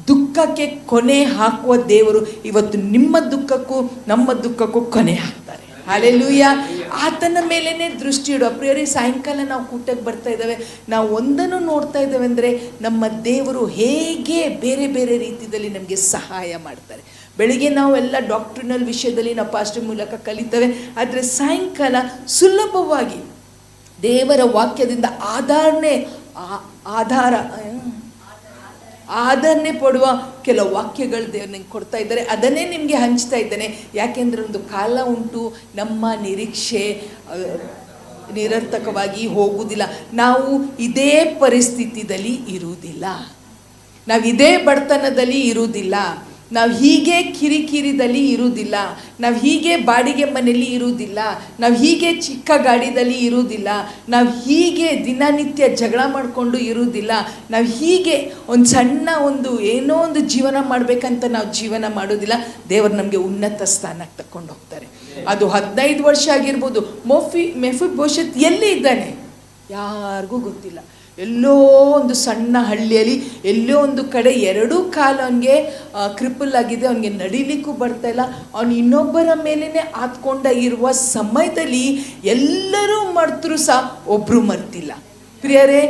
ದುಃಖಕ್ಕೆ ಕೊನೆ ಹಾಕುವ ದೇವರು ಇವತ್ತು ನಿಮ್ಮ ದುಃಖಕ್ಕೂ ನಮ್ಮ ದುಃಖಕ್ಕೂ ಕೊನೆ ಹಾಕ್ತಾರೆ. ಹಾಲೆಲೂಯ. ಆತನ ಮೇಲೇ ದೃಷ್ಟಿ ಇಡುವ ಪ್ರಿಯರೇ. ಸಾಯಂಕಾಲ ನಾವು ಕೂಟಕ್ಕೆ ಬರ್ತಾ ಇದ್ದಾವೆ, ನಾವು ಒಂದನ್ನು ನೋಡ್ತಾ ಇದ್ದೇವೆ ಅಂದರೆ ನಮ್ಮ ದೇವರು ಹೇಗೆ ಬೇರೆ ಬೇರೆ ರೀತಿಯಲ್ಲಿ ನಮಗೆ ಸಹಾಯ ಮಾಡ್ತಾರೆ. ಬೆಳಿಗ್ಗೆ ನಾವು ಎಲ್ಲ ಡಾಕ್ಟ್ರಿನಲ್ ವಿಷಯದಲ್ಲಿ ನಾವು ಪಾಸ್ಟರ್ ಮೂಲಕ ಕಲಿತೇವೆ, ಆದರೆ ಸಾಯಂಕಾಲ ಸುಲಭವಾಗಿ ದೇವರ ವಾಕ್ಯದಿಂದ ಆಧಾರನೆ ಪಡುವ ಕೆಲವು ವಾಕ್ಯಗಳು ದೇವರು ನಿಮ್ಗೆ ಕೊಡ್ತಾ ಇದ್ದಾರೆ. ಅದನ್ನೇ ನಿಮಗೆ ಹಂಚ್ತಾ ಇದ್ದೇನೆ. ಯಾಕೆಂದರೆ ಒಂದು ಕಾಲ ಉಂಟು, ನಮ್ಮ ನಿರೀಕ್ಷೆ ನಿರರ್ಥಕವಾಗಿ ಹೋಗುವುದಿಲ್ಲ. ನಾವು ಇದೇ ಪರಿಸ್ಥಿತಿಯಲ್ಲಿ ಇರುವುದಿಲ್ಲ, ನಾವು ಇದೇ ಬಡತನದಲ್ಲಿ ಇರುವುದಿಲ್ಲ, ನಾವು ಹೀಗೆ ಕಿರಿಕಿರಿದಲ್ಲಿ ಇರುವುದಿಲ್ಲ, ನಾವು ಹೀಗೆ ಬಾಡಿಗೆ ಮನೆಯಲ್ಲಿ ಇರುವುದಿಲ್ಲ, ನಾವು ಹೀಗೆ ಚಿಕ್ಕ ಗಾಡಿದಲ್ಲಿ ಇರುವುದಿಲ್ಲ, ನಾವು ಹೀಗೆ ದಿನನಿತ್ಯ ಜಗಳ ಮಾಡಿಕೊಂಡು ಇರುವುದಿಲ್ಲ, ನಾವು ಹೀಗೆ ಒಂದು ಸಣ್ಣ ಏನೋ ಒಂದು ಜೀವನ ಮಾಡಬೇಕಂತ ನಾವು ಜೀವನ ಮಾಡೋದಿಲ್ಲ. ದೇವರು ನಮಗೆ ಉನ್ನತ ಸ್ಥಾನಕ್ಕೆ ತಗೊಂಡು ಹೋಗ್ತಾರೆ. ಅದು 15 ವರ್ಷ ಆಗಿರ್ಬೋದು. ಮೆಫಿಬೋಶೆತ್ ಎಲ್ಲಿ ಇದ್ದಾನೆ ಯಾರಿಗೂ ಗೊತ್ತಿಲ್ಲ. ಎಲ್ಲೋ ಒಂದು ಸಣ್ಣ ಹಳ್ಳಿಯಲ್ಲಿ ಎಲ್ಲೋ ಒಂದು ಕಡೆ 2 ಕಾಲು ಅವನಿಗೆ ಕ್ರಿಪಲ್ ಆಗಿದೆ, ಅವನಿಗೆ ನಡಿಲಿಕ್ಕೂ ಬರ್ತಾ ಇಲ್ಲ. ಅವನು ಇನ್ನೊಬ್ಬರ ಮೇಲೇ ಆತ್ಕೊಂಡ ಇರುವ ಸಮಯದಲ್ಲಿ ಎಲ್ಲರೂ ಮರ್ತರೂ ಸಹ ಒಬ್ಬರು ಮರ್ತಿಲ್ಲ. ಪ್ರಿಯರೇ,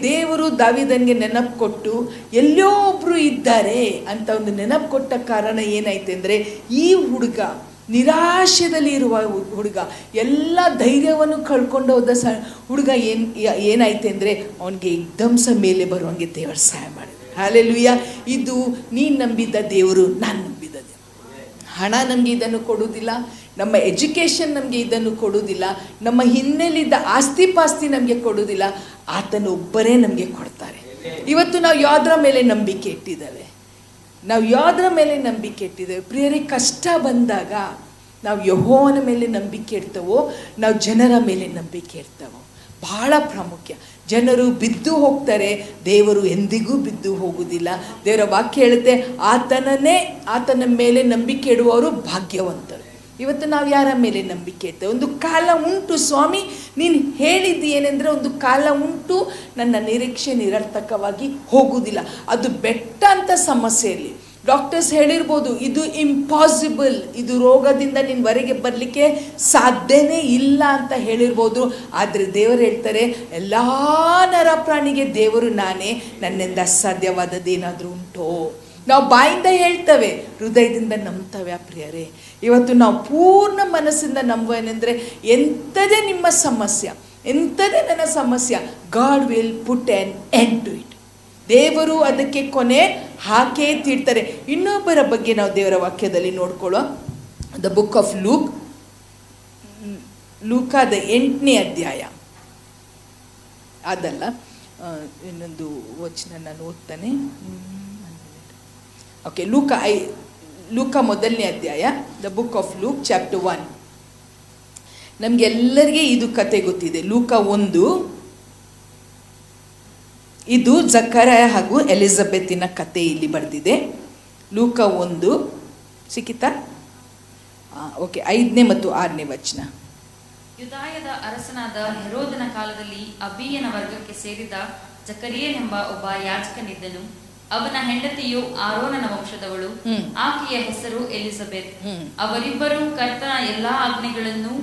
ದೇವರು ದಾವೀದನಿಗೆ ನೆನಪು ಕೊಟ್ಟು ಎಲ್ಲೋ ಒಬ್ಬರು ಇದ್ದಾರೆ ಅಂತ ಒಂದು ನೆನಪು ಕೊಟ್ಟ ಕಾರಣ ಏನಾಯ್ತು ಅಂದರೆ, ಈ ಹುಡುಗ ನಿರಾಶೆಯಲ್ಲಿ ಇರುವ ಹುಡುಗ, ಎಲ್ಲ ಧೈರ್ಯವನ್ನು ಕಳ್ಕೊಂಡು ಹೋದ ಹುಡುಗ ಏನಾಯ್ತು ಅಂದರೆ ಅವನಿಗೆ ಎಕ್ದಮ್ಸ ಮೇಲೆ ಬರುವಂಗೆ ದೇವರು ಸಹಾಯ ಮಾಡಿದೆ. ಹಾಲೆಲೂಯ. ಇದು ನೀನು ನಂಬಿದ್ದ ದೇವರು, ನಾನು ನಂಬಿದ್ದ ದೇವರು. ಹಣ ನಮಗೆ ಇದನ್ನು ಕೊಡುವುದಿಲ್ಲ, ನಮ್ಮ ಎಜುಕೇಷನ್ ನಮಗೆ ಇದನ್ನು ಕೊಡುವುದಿಲ್ಲ, ನಮ್ಮ ಹಿನ್ನೆಲೆಯಿದ್ದ ಆಸ್ತಿ ಪಾಸ್ತಿ ನಮಗೆ ಕೊಡುವುದಿಲ್ಲ. ಆತನ ಒಬ್ಬರೇ ನಮಗೆ ಕೊಡ್ತಾರೆ. ಇವತ್ತು ನಾವು ಯಾವುದರ ಮೇಲೆ ನಂಬಿಕೆ ಇಟ್ಟಿದ್ದೇವೆ? ನಾವು ಯಾವುದರ ಮೇಲೆ ನಂಬಿಕೆ ಇಟ್ಟಿದ್ದೇವೆ? ಪ್ರಿಯರೇ, ಕಷ್ಟ ಬಂದಾಗ ನಾವು ಯೆಹೋವನ ಮೇಲೆ ನಂಬಿಕೆ ಇಡ್ತೇವೋ, ನಾವು ಜನರ ಮೇಲೆ ನಂಬಿಕೆ ಇಡ್ತೇವೋ? ಬಹಳ ಪ್ರಾಮುಖ್ಯ. ಜನರು ಬಿದ್ದು ಹೋಗ್ತಾರೆ, ದೇವರು ಎಂದಿಗೂ ಬಿದ್ದು ಹೋಗುವುದಿಲ್ಲ. ದೇವರ ವಾಕ್ಯ ಹೇಳುತ್ತೆ, ಆತನ ಮೇಲೆ ನಂಬಿಕೆ ಇಡುವವರು ಭಾಗ್ಯವಂತರು. ಇವತ್ತು ನಾವು ಯಾರ ಮೇಲೆ ನಂಬಿಕೆ ಇರ್ತೇವೆ? ಒಂದು ಕಾಲ ಉಂಟು ಸ್ವಾಮಿ, ನೀನು ಹೇಳಿದ್ದು ಏನೆಂದರೆ ಒಂದು ಕಾಲ ಉಂಟು, ನನ್ನ ನಿರೀಕ್ಷೆ ನಿರರ್ಥಕವಾಗಿ ಹೋಗುವುದಿಲ್ಲ. ಅದು ಬೆಟ್ಟ ಅಂತ ಸಮಸ್ಯೆಯಲ್ಲಿ ಡಾಕ್ಟರ್ಸ್ ಹೇಳಿರ್ಬೋದು, ಇದು ಇಂಪಾಸಿಬಲ್, ಇದು ರೋಗದಿಂದ ನೀನು ಹೊರಗೆ ಬರಲಿಕ್ಕೆ ಸಾಧ್ಯನೇ ಇಲ್ಲ ಅಂತ ಹೇಳಿರ್ಬೋದು. ಆದರೆ ದೇವರು ಹೇಳ್ತಾರೆ, ಎಲ್ಲ ನರ ಪ್ರಾಣಿಗೆ ದೇವರು ನಾನೇ, ನನ್ನಿಂದ ಅಸಾಧ್ಯವಾದದ್ದೇನಾದರೂ ಉಂಟೋ? ನಾವು ಬಾಯಿಂದ ಹೇಳ್ತೇವೆ, ಹೃದಯದಿಂದ ನಂಬ್ತವೆ. ಪ್ರಿಯರೇ, ಇವತ್ತು ನಾವು ಪೂರ್ಣ ಮನಸ್ಸಿಂದ ನಂಬುವೇನೆಂದರೆ, ಎಂಥದೇ ನಿಮ್ಮ ಸಮಸ್ಯೆ, ಎಂಥದೇ ನನ್ನ ಸಮಸ್ಯೆ, God will put an end to it. ದೇವರು ಅದಕ್ಕೆ ಕೊನೆ ಹಾಕೇ ತೀರ್ತಾರೆ. ಇನ್ನೊಬ್ಬರ ಬಗ್ಗೆ ನಾವು ದೇವರ ವಾಕ್ಯದಲ್ಲಿ ನೋಡ್ಕೊಳ್ಳೋ, ದ ಬುಕ್ ಆಫ್ ಲೂಕಾದ 8ನೇ ಅಧ್ಯಾಯ, ಅದಲ್ಲ ಇನ್ನೊಂದು ವಚನ ನಾನು ಓದ್ತಾನೆ. ಓಕೆ, ಲೂಕ 1ನೇ ಅಧ್ಯಾಯ, the book of luke chapter 1. ನಮಗೆಲ್ಲರಿಗೆ ಇದು ಕತೆ ಗೊತ್ತಿದೆ. ಲೂಕ 1 ಇದು ಜಕರಯ ಹಾಗೂ ಎಲಿಜಬೆತಿನ ಕತೆ ಇಲ್ಲಿ ಬರೆದಿದೆ. ಲೂಕ 1 ಸಿಕ್ಕಿತಾ? ಓಕೆ, 5ನೇ ಮತ್ತು 6ನೇ ವಚನ. ಯುದಾಯದ ಅರಸನಾದ ಹೆರೋದನ ಕಾಲದಲ್ಲಿ ಅಬೀಯನ ವರ್ಗಕ್ಕೆ ಸೇರಿದ ಜಕರಿಯನೆಂಬ ಒಬ್ಬ ಯಾಜಕನಿದ್ದನು. ಅವನ ಹೆಂಡತಿಯು ಆರೋನನ ವಂಶದವಳು. ಆಕೆಯ ಹೆಸರು ಎಲಿಜಬೆತ್. ಅವರಿಬ್ಬರು ಕರ್ತನ ಎಲ್ಲಾ ಆಜ್ಞೆಗಳನ್ನು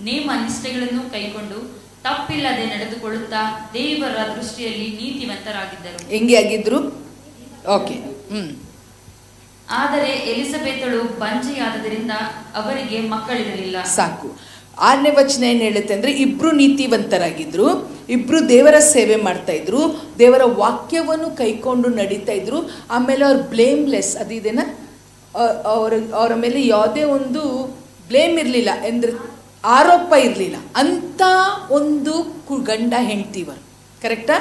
ನೇಮ ನಿಷ್ಠೆಗಳನ್ನು ಕೈಕೊಂಡು ತಪ್ಪಿಲ್ಲದೆ ನಡೆದುಕೊಳ್ಳುತ್ತಾ ದೇವರ ದೃಷ್ಟಿಯಲ್ಲಿ ನೀತಿವಂತರಾಗಿದ್ದರು. ಹೆಂಗೆ ಆಗಿದ್ರು? ಓಕೆ. ಆದರೆ ಎಲಿಜಬೆತಳು ಬಂಜೆಯಾದದರಿಂದ ಅವರಿಗೆ ಮಕ್ಕಳಿರಲಿಲ್ಲ. ಸಾಕು. 6ನೇ ವಚನ ಏನು ಹೇಳುತ್ತೆ ಅಂದರೆ, ಇಬ್ರು ನೀತಿವಂತರಾಗಿದ್ರು, ಇಬ್ರು ದೇವರ ಸೇವೆ ಮಾಡ್ತಾ ಇದ್ರು, ದೇವರ ವಾಕ್ಯವನ್ನು ಕೈಕೊಂಡು ನಡೀತಾ ಇದ್ರು. ಆಮೇಲೆ ಅವ್ರು ಬ್ಲೇಮ್ಲೆಸ್, ಅದಿದೆನಾ, ಅವರ ಮೇಲೆ ಯಾವುದೇ ಒಂದು ಬ್ಲೇಮ್ ಇರಲಿಲ್ಲ, ಅಂದರೆ ಆರೋಪ ಇರಲಿಲ್ಲ ಅಂತ ಒಂದು ಗಂಡ ಹೆಂಡ್ತಿವರು. ಕರೆಕ್ಟಾ?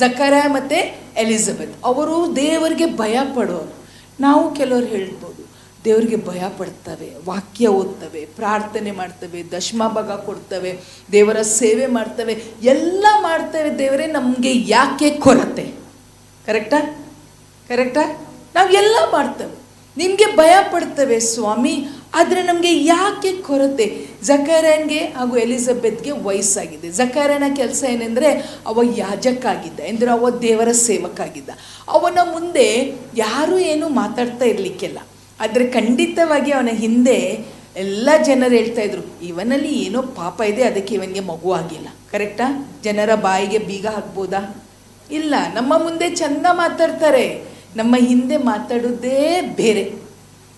ಜಕರ್ಯ ಮತ್ತು ಎಲಿಜಬೆತ್ ಅವರು ದೇವರಿಗೆ ಭಯ ಪಡೋರು. ನಾವು ಕೆಲವರು ಹೇಳ್ಬೋದು, ದೇವರಿಗೆ ಭಯ ಪಡ್ತವೆ, ವಾಕ್ಯ ಓದ್ತವೆ, ಪ್ರಾರ್ಥನೆ ಮಾಡ್ತವೆ, ದಶಮಭಾಗ ಕೊಡ್ತವೆ, ದೇವರ ಸೇವೆ ಮಾಡ್ತವೆ, ಎಲ್ಲ ಮಾಡ್ತವೆ. ದೇವರೇ ನಮಗೆ ಯಾಕೆ ಕೊರತೆ? ಕರೆಕ್ಟಾ? ನಾವು ಎಲ್ಲ ಮಾಡ್ತೇವೆ, ನಿಮಗೆ ಭಯ ಪಡ್ತವೆ ಸ್ವಾಮಿ, ಆದರೆ ನಮಗೆ ಯಾಕೆ ಕೊರತೆ? ಜಕರ್ಯನಿಗೆ ಹಾಗೂ ಎಲಿಜಬೆತ್ಗೆ ವಯಸ್ಸಾಗಿದೆ. ಜಕರ್ಯನ ಕೆಲಸ ಏನೆಂದರೆ, ಅವ ಯಾಜಕ ಆಗಿದ್ದ, ಅಂದರೆ ಅವ ದೇವರ ಸೇವಕಾಗಿದ್ದ. ಅವನ ಮುಂದೆ ಯಾರೂ ಏನೂ ಮಾತಾಡ್ತಾ ಇರಲಿಕ್ಕೆಲ್ಲ. ಆದರೆ ಖಂಡಿತವಾಗಿ ಅವನ ಹಿಂದೆ ಎಲ್ಲ ಜನರು ಹೇಳ್ತಾ ಇದ್ರು, ಇವನಲ್ಲಿ ಏನೋ ಪಾಪ ಇದೆ, ಅದಕ್ಕೆ ಇವನಿಗೆ ಮಗು ಆಗಿಲ್ಲ. ಕರೆಕ್ಟಾ? ಜನರ ಬಾಯಿಗೆ ಬೀಗ ಹಾಕ್ಬೋದಾ? ಇಲ್ಲ. ನಮ್ಮ ಮುಂದೆ ಚಂದ ಮಾತಾಡ್ತಾರೆ, ನಮ್ಮ ಹಿಂದೆ ಮಾತಾಡೋದೇ ಬೇರೆ.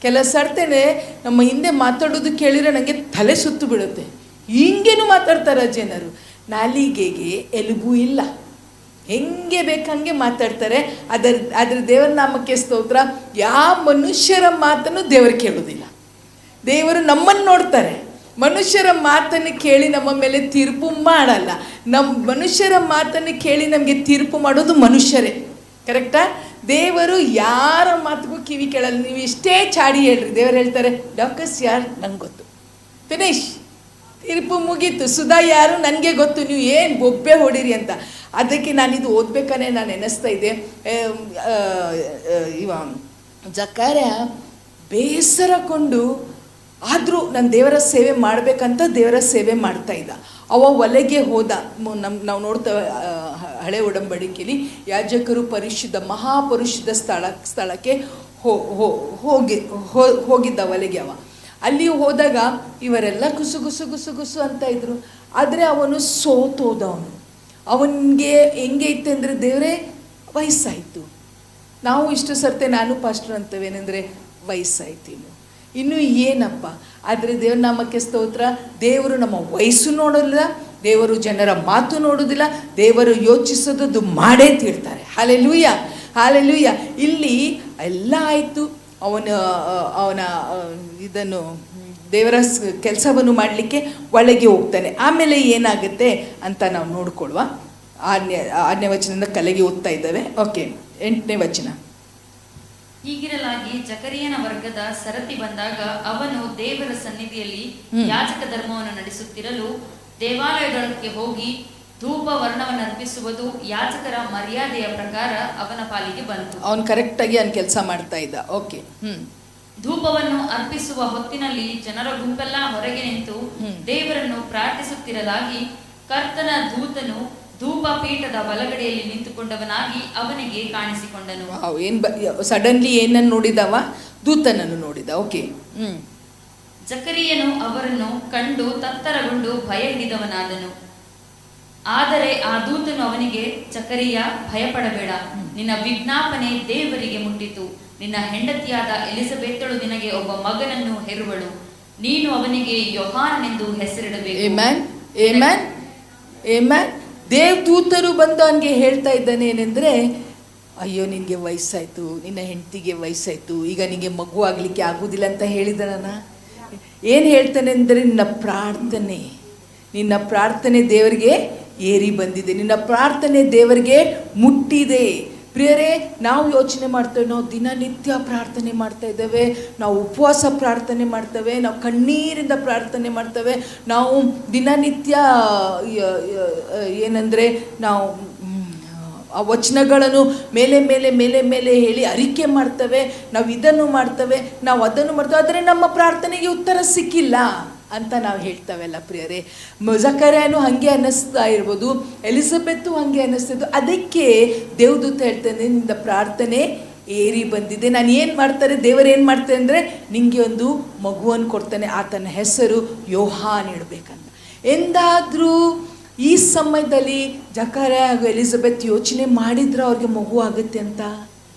ಕೆಲವು ಸರ್ತೆನೆ ನಮ್ಮ ಹಿಂದೆ ಮಾತಾಡೋದು ಕೇಳಿದರೆ ನನಗೆ ತಲೆ ಸುತ್ತು ಬಿಡುತ್ತೆ. ಹಿಂಗೇನು ಮಾತಾಡ್ತಾರೆ ಜನರು. ನಾಲಿಗೆಗೆ ಎಲುಬು ಇಲ್ಲ, ಹೆಂಗೆ ಬೇಕಂಗೆ ಮಾತಾಡ್ತಾರೆ. ಅದರ ದೇವರ ನಾಮಕ್ಕೆ ಸ್ತೋತ್ರ. ಯಾವ ಮನುಷ್ಯರ ಮಾತನ್ನು ದೇವರು ಕೇಳೋದಿಲ್ಲ. ದೇವರು ನಮ್ಮನ್ನು ನೋಡ್ತಾರೆ. ಮನುಷ್ಯರ ಮಾತನ್ನು ಕೇಳಿ ನಮ್ಮ ಮೇಲೆ ತೀರ್ಪು ಮಾಡಲ್ಲ. ಮನುಷ್ಯರ ಮಾತನ್ನು ಕೇಳಿ ನಮಗೆ ತೀರ್ಪು ಮಾಡೋದು ಮನುಷ್ಯರೇ. ಕರೆಕ್ಟಾ? ದೇವರು ಯಾರ ಮಾತಿಗೂ ಕಿವಿ ಕೇಳಲ್ಲ. ನೀವು ಇಷ್ಟೇ ಚಾಡಿ ಹೇಳ್ರಿ, ದೇವರು ಹೇಳ್ತಾರೆ ಡಾಕ್ಟರ್ಸ್ ಯಾರು ನಂಗೆ ಗೊತ್ತು, ಫಿನಿಶ್, ತೀರ್ಪು ಮುಗೀತು. ಸುಧಾ ಯಾರು ನನಗೆ ಗೊತ್ತು, ನೀವು ಏನು ಬೊಬ್ಬೆ ಹೊಡೀರಿ ಅಂತ. ಅದಕ್ಕೆ ನಾನಿದು ಓದ್ಬೇಕಾನೆ ನಾನು ನೆನೆಸ್ತಾ ಇದ್ದೆ. ಇವ ಜಕರ್ಯ ಬೇಸರಕೊಂಡು ಆದರೂ ನಾನು ದೇವರ ಸೇವೆ ಮಾಡಬೇಕಂತ ದೇವರ ಸೇವೆ ಮಾಡ್ತಾ ಇದ್ದ. ಅವ ಒಲೆಗೆ ಹೋದ. ನಾವು ನೋಡ್ತೇವೆ ಹಳೆ ಒಡಂಬಡಿಕೆಯಲ್ಲಿ ಯಾಜಕರು ಪರಿಶುದ್ಧ ಮಹಾಪರಿಶುದ್ಧ ಸ್ಥಳಕ್ಕೆ ಹೋಗಿದ್ದ ಒಲೆಗೆ. ಅಲ್ಲಿ ಹೋದಾಗ ಇವರೆಲ್ಲ ಗುಸು ಗುಸು ಗುಸು ಗುಸು ಅಂತ ಇದ್ರು. ಆದರೆ ಅವನು ಸೋತೋದವನು. ಅವನಿಗೆ ಹೆಂಗೆ ಇತ್ತು ಅಂದರೆ, ದೇವರೇ ವಯಸ್ಸಾಯಿತು. ನಾವು ಇಷ್ಟು ಸರ್ತೆ ನಾನು ಪಾಸ್ಟರ್ ಅಂತೇವೆ, ಏನಂದರೆ ವಯಸ್ಸಾಯ್ತು, ಇನ್ನು ಏನಪ್ಪ. ಆದರೆ ದೇವ್ರ ನಾಮಕ್ಕೆ ಸ್ತೋತ್ರ. ದೇವರು ನಮ್ಮ ವಯಸ್ಸು ನೋಡೋದಿಲ್ಲ, ದೇವರು ಜನರ ಮಾತು ನೋಡೋದಿಲ್ಲ, ದೇವರು ಯೋಚಿಸೋದು ಮಾಡೇ ತೀರ್ತಾರೆ. Hallelujah, hallelujah. ಇಲ್ಲಿ ಎಲ್ಲ ಆಯಿತು. ಅವನ ಇದನ್ನು ದೇವರ ಕೆಲಸವನ್ನು ಮಾಡಲಿಕ್ಕೆ ಒಳಗೆ ಹೋಗ್ತಾನೆ. ಆಮೇಲೆ ಏನಾಗುತ್ತೆ ಅಂತ ನಾವು ನೋಡ್ಕೊಳ್ಳುವ. 6ನೇ ವಚನದಿಂದ ಕಲೆಗೆ ಓದ್ತಾ ಇದ್ದಾವೆ. ಓಕೆ, 8ನೇ ವಚನ. ಹೀಗಿರಲಾಗಿ ಜಕರಿಯನ ವರ್ಗದ ಸರತಿ ಬಂದಾಗ ಅವನು ದೇವರ ಸನ್ನಿಧಿಯಲ್ಲಿ ಯಾಜಕ ಧರ್ಮವನ್ನು ನಡೆಸುತ್ತಿರಲು ದೇವಾಲಯದೊಳಕ್ಕೆ ಹೋಗಿ ಧೂಪ ವರ್ಣವನ್ನು ಅರ್ಪಿಸುವುದು ಯಾಜಕರ ಮರ್ಯಾದೆಯ ಪ್ರಕಾರ ಅವನ ಪಾಲಿಗೆ ಬಂತು. ಅವನು ಕರೆಕ್ಟಾಗಿ ಅವನು ಕೆಲಸ ಮಾಡ್ತಾ ಇದ್ದ. ಓಕೆ. ಧೂಪವನ್ನು ಅರ್ಪಿಸುವ ಹೊತ್ತಿನಲ್ಲಿ ಜನರ ಗುಂಪೆಲ್ಲ ಹೊರಗೆ ನಿಂತು ದೇವರನ್ನು ಪ್ರಾರ್ಥಿಸುತ್ತಿರಲಾಗಿ ಕರ್ತನ ದೂತನು ಧೂಪ ಪೀಠದ ಬಲಗಡೆಯಲ್ಲಿ ನಿಂತುಕೊಂಡವನಾಗಿ ಅವನಿಗೆ ಕಾಣಿಸಿಕೊಂಡನು. ಸಡನ್ಲಿ ಏನನ್ನು ನೋಡಿದವ? ದೂತನನ್ನು ನೋಡಿದ. ಓಕೆ. ಜಕರಿಯನು ಅವರನ್ನು ಕಂಡು ತತ್ತರಗೊಂಡು ಭಯ ಹಿಡಿದವನಾದನು. ಆದರೆ ಆ ದೂತನು ಅವನಿಗೆ, ಜಕರಿಯ, ಭಯಪಡಬೇಡ, ನಿನ್ನ ವಿಜ್ಞಾಪನೆ ದೇವರಿಗೆ ಮುಟ್ಟಿತು. ನಿನ್ನ ಹೆಂಡತಿಯಾದ ಎಲಿಜಬೆತಳು ನಿನಗೆ ಒಬ್ಬ ಮಗನನ್ನು ಹೆರುವಳು. ನೀನು ಅವನಿಗೆ ಯೋಹಾನನೆಂದು ಹೆಸರಿಡಬೇಕು. ಆಮೆನ್, ಆಮೆನ್, ಆಮೆನ್. ದೇವದೂತರು ಬಂದು ಅವನಿಗೆ ಹೇಳ್ತಾ ಇದ್ದಾನೆ ಏನೆಂದರೆ, ಅಯ್ಯೋ ನಿನಗೆ ವಯಸ್ಸಾಯಿತು, ನಿನ್ನ ಹೆಂಡತಿಗೆ ವಯಸ್ಸಾಯಿತು, ಈಗ ನಿನಗೆ ಮಗು ಆಗಲಿಕ್ಕೆ ಆಗೋದಿಲ್ಲ ಅಂತ ಹೇಳಿದಾನ. ಏನು ಹೇಳ್ತಾನೆ ಅಂದರೆ, ನಿನ್ನ ಪ್ರಾರ್ಥನೆ ದೇವರಿಗೆ ಏರಿ ಬಂದಿದೆ, ನಿನ್ನ ಪ್ರಾರ್ಥನೆ ದೇವರಿಗೆ ಮುಟ್ಟಿದೆ. ಪ್ರಿಯರೇ, ನಾವು ಯೋಚನೆ ಮಾಡ್ತೇವೆ, ನಾವು ದಿನನಿತ್ಯ ಪ್ರಾರ್ಥನೆ ಮಾಡ್ತಾ ಇದ್ದೇವೆ, ನಾವು ಉಪವಾಸ ಪ್ರಾರ್ಥನೆ ಮಾಡ್ತೇವೆ, ನಾವು ಕಣ್ಣೀರಿಂದ ಪ್ರಾರ್ಥನೆ ಮಾಡ್ತೇವೆ, ನಾವು ದಿನನಿತ್ಯ ಏನಂದರೆ ನಾವು ಆ ವಚನಗಳನ್ನು ಮೇಲೆ ಮೇಲೆ ಮೇಲೆ ಮೇಲೆ ಹೇಳಿ ಅರಿಕೆ ಮಾಡ್ತವೆ, ನಾವು ಇದನ್ನು ಮಾಡ್ತವೆ, ನಾವು ಅದನ್ನು ಮಾಡ್ತೇವೆ, ಆದರೆ ನಮ್ಮ ಪ್ರಾರ್ಥನೆಗೆ ಉತ್ತರ ಸಿಕ್ಕಿಲ್ಲ ಅಂತ ನಾವು ಹೇಳ್ತೇವಲ್ಲ ಪ್ರಿಯರೇ. ಜಕರ್ಯನು ಹಾಗೆ ಅನ್ನಿಸ್ತಾ ಇರ್ಬೋದು, ಎಲಿಜಬೆತ್ತು ಹಾಗೆ ಅನ್ನಿಸ್ತಿದ್ದು. ಅದಕ್ಕೆ ದೇವದೂತ ಹೇಳ್ತಾನೆ, ನಿನ್ನ ಪ್ರಾರ್ಥನೆ ಏರಿ ಬಂದಿದೆ. ನಾನು ಏನು ಮಾಡ್ತಾರೆ, ದೇವರು ಏನು ಮಾಡ್ತಾರೆ ಅಂದರೆ ನಿಮಗೆ ಒಂದು ಮಗುವನ್ನು ಕೊಡ್ತಾನೆ, ಆತನ ಹೆಸರು ಯೋಹಾನ್ ಇಡಬೇಕಂತ. ಎಂದಾದರೂ ಈ ಸಮಯದಲ್ಲಿ ಜಕರ್ಯ ಹಾಗೂ ಎಲಿಜಬೆತ್ ಯೋಚನೆ ಮಾಡಿದ್ರೆ ಅವ್ರಿಗೆ ಮಗು ಆಗುತ್ತೆ ಅಂತ?